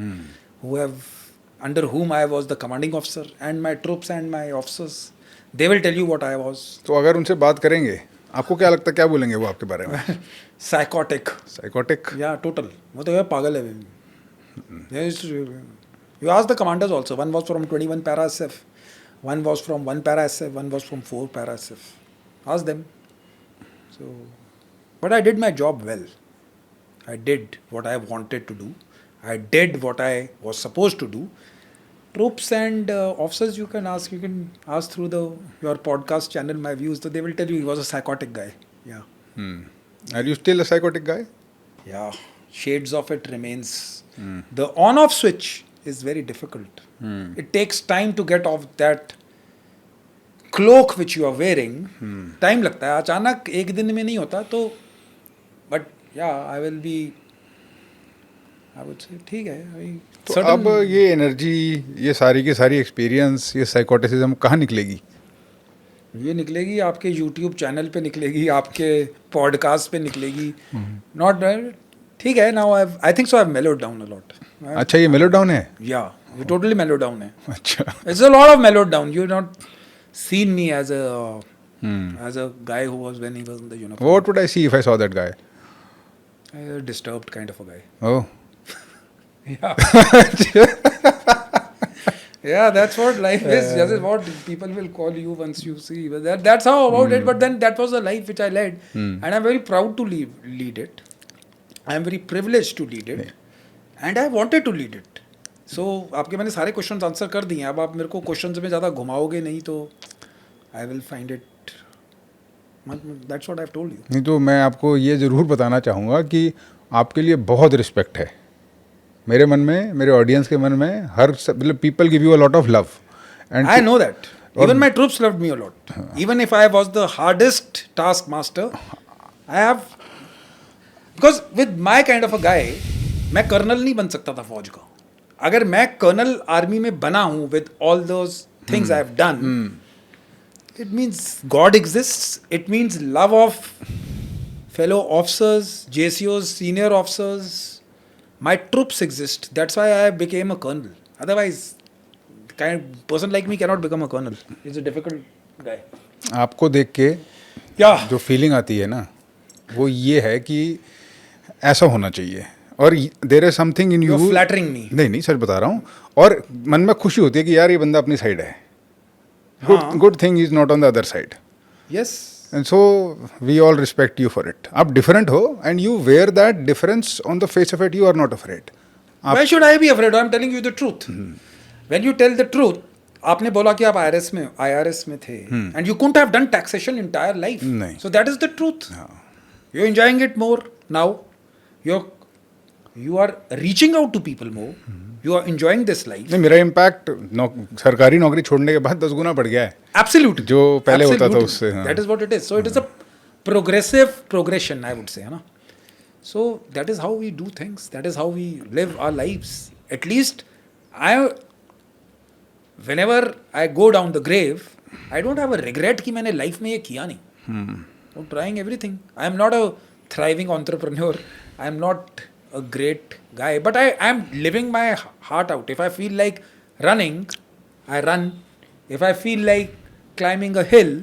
who have under whom I was the commanding officer and my troops and my officers. They will tell you what I was. तो अगर उनसे बात करेंगे, आपको क्या लगता है क्या बोलेंगे वो आपके बारे में? Psychotic. साइकोटिक. Yeah, total. वो तो यार पागल है. You ask the commanders also. One was from 21 para SF. One was from 1 para SF. One was from 4 para SF. Ask them. So, but I did my job well. I did what I wanted to do. I did what I was supposed to do. Troops and officers, you can ask through your podcast channel my views. So they will tell you he was a psychotic guy. Yeah. Are you still a psychotic guy? Yeah. Shades of it remains. The on-off switch is very difficult. It takes time to get off that cloak which you are wearing. Time लगता है. अचानक एक दिन में नहीं होता तो. But yeah, I would say ठीक है. तो अब ये एनर्जी, ये सारी की सारी एक्सपीरियंस, ये साइकोटिसिज्म कहाँ निकलेगी? ये निकलेगी आपके YouTube चैनल पे निकलेगी, आपके पॉडकास्ट पे निकलेगी. Not ठीक है. Now I think so I've mellowed down a lot. अच्छा, ये मेलो डाउन है? Yeah, you totally mellowed down है. अच्छा. It's a lot of mellowed down. You've not seen me as a guy who was when he was in the uniform. What would I see if I saw that guy? A disturbed kind of a guy. Oh. Yeah. Yeah, that's what life is. That is what people will call you once you see. But that's how about it. But then that was the life which I led. And I'm very proud to lead it. I'm very privileged to lead it. And I wanted to lead it. So आपके मैंने सारे questions answer कर दिए हैं. अब आप मेरे को क्वेश्चंस में ज़्यादा घुमाओगे नहीं तो I will find it. That's what I have told you. नहीं तो मैं आपको ये ज़रूर बताना चाहूँगा कि आपके लिए बहुत रिस्पेक्ट है मेरे मन में, मेरे ऑडियंस के मन में. हर मतलब people give you a lot of love and I know that. Even my troops loved me a lot. Even if I was the hardest taskmaster, I have. Because with my kind of a guy, मैं colonel नहीं बन सकता था फौज का. अगर मैं colonel army में बना हूँ with all those things I have done, it means God exists. It means love of fellow officers, JCOs, senior officers. My troops exist. That's why I became a colonel. Otherwise, person like me cannot become a colonel. He's a difficult guy. आपको देख के Yeah. जो feeling आती है ना वो ये है कि ऐसा होना चाहिए. और there is something in you. You're flattering me. नहीं सच बता रहा हूँ. और मन में खुशी होती है कि यार ये बंदा अपनी साइड है. Good thing is not on the other side. Yes. And so we all respect you for it. आप डिफरेंट हो and you wear that difference on the face of it. You are not afraid. Why should I be afraid? I'm telling you the truth. When you tell the truth, आपने बोला कि आप IRS में थे, and you couldn't have done taxation entire life. नहीं. So that is the truth. You're enjoying it more now. You are reaching out to people more. You are enjoying this life. नहीं, मेरा impact सरकारी नौकरी छोड़ने के बाद 10 गुना बढ़ गया है. Absolutely. जो पहले होता था Absolutely. उससे. हाँ. That is what it is. So it is a progression, I would say, है ना. So that is how we do things. That is how we live our lives. At least whenever I go down the grave, I don't have a regret कि मैंने life में ये किया नहीं. I'm trying everything. I am not a thriving entrepreneur. I am not a great guy, but I am living my heart out. If I feel like running, I run. If I feel like climbing a hill,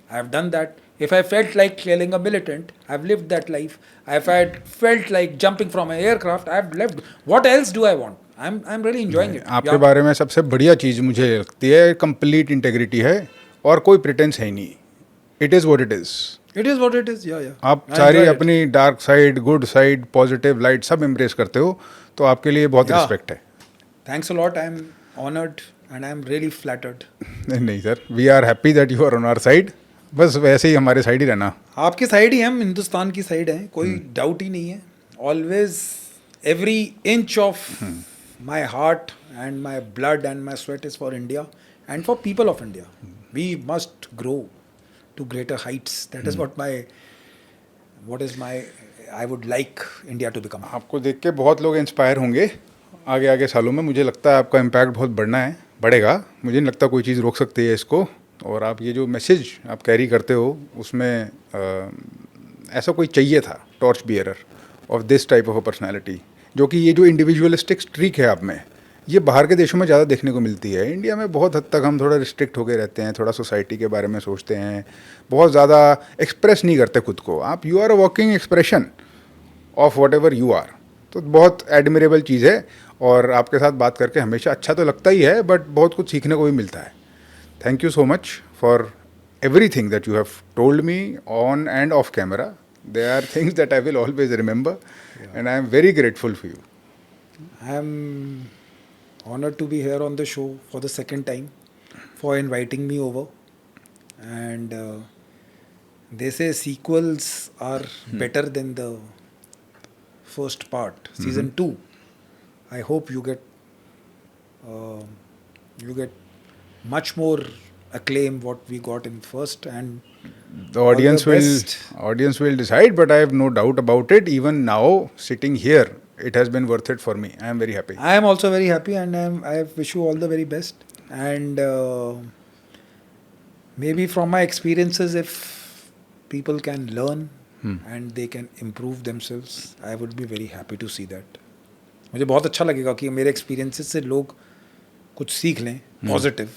I have done that. If I felt like killing a militant, I have lived that life. If I felt like jumping from an aircraft, I have lived. What else do I want? I'm really enjoying it. आपके बारे में सबसे बढ़िया चीज़ मुझे लगती है complete integrity है और कोई प्रिटेंस है ही नहीं. It is what it is. It is what it is. Yeah. आप I सारी enjoy it. अपनी dark side, good side, positive light सब एम्ब्रेस करते हो. तो आपके लिए बहुत Yeah. रिस्पेक्ट है. Thanks a lot. I'm honored and I'm really flattered. नहीं sir, we are happy that you are on our side. बस वैसे ही हमारे साइड ही रहना. आपकी साइड ही हम हिंदुस्तान की साइड हैं, कोई डाउट ही नहीं है. Always every inch of my heart and my blood and my sweat is for India and for people of India. We must grow to greater heights. That is what is my I would like India to become. आपको देख के बहुत लोग inspire होंगे आगे सालों में. मुझे लगता है आपका इम्पैक्ट बहुत बढ़ेगा. मुझे नहीं लगता कोई चीज़ रोक सकती है इसको. और आप ये जो मैसेज आप कैरी करते हो उसमें ऐसा कोई चाहिए था torch bearer of this type of a personality. जो कि ये जो इंडिविजुअलिस्टिक स्ट्रीक है आप में, ये बाहर के देशों में ज़्यादा देखने को मिलती है. इंडिया में बहुत हद तक हम थोड़ा रिस्ट्रिक्ट होकर रहते हैं, थोड़ा सोसाइटी के बारे में सोचते हैं, बहुत ज़्यादा एक्सप्रेस नहीं करते खुद को. आप you are a walking expression of whatever you are. तो बहुत एडमिरेबल चीज़ है. और आपके साथ बात करके हमेशा अच्छा तो लगता ही है, बट बहुत कुछ सीखने को भी मिलता है. Thank you so much for everything that you have told me on and off camera. There are things that I will always remember, and I am very grateful for you. I am honored to be here on the show for the second time, for inviting me over. And they say sequels are better than the first part, season 2. I hope you get much more acclaim what we got in first, and The audience all the best. will decide, but I have no doubt about it. Even now, sitting here, it has been worth it for me. I am very happy. I am also very happy, and I wish you all the very best. And maybe from my experiences, if people can learn and they can improve themselves, I would be very happy to see that. मुझे बहुत अच्छा लगेगा कि मेरे experiences से लोग कुछ सीख लें, positive,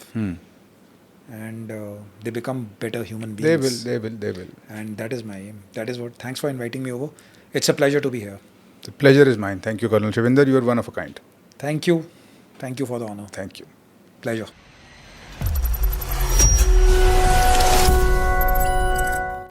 and they become better human beings. They will. And that is my aim. That is what. Thanks for inviting me over. It's a pleasure to be here. The pleasure is mine. Thank you, Colonel Shivinder. You are one of a kind. Thank you. Thank you for the honor. Thank you. Pleasure.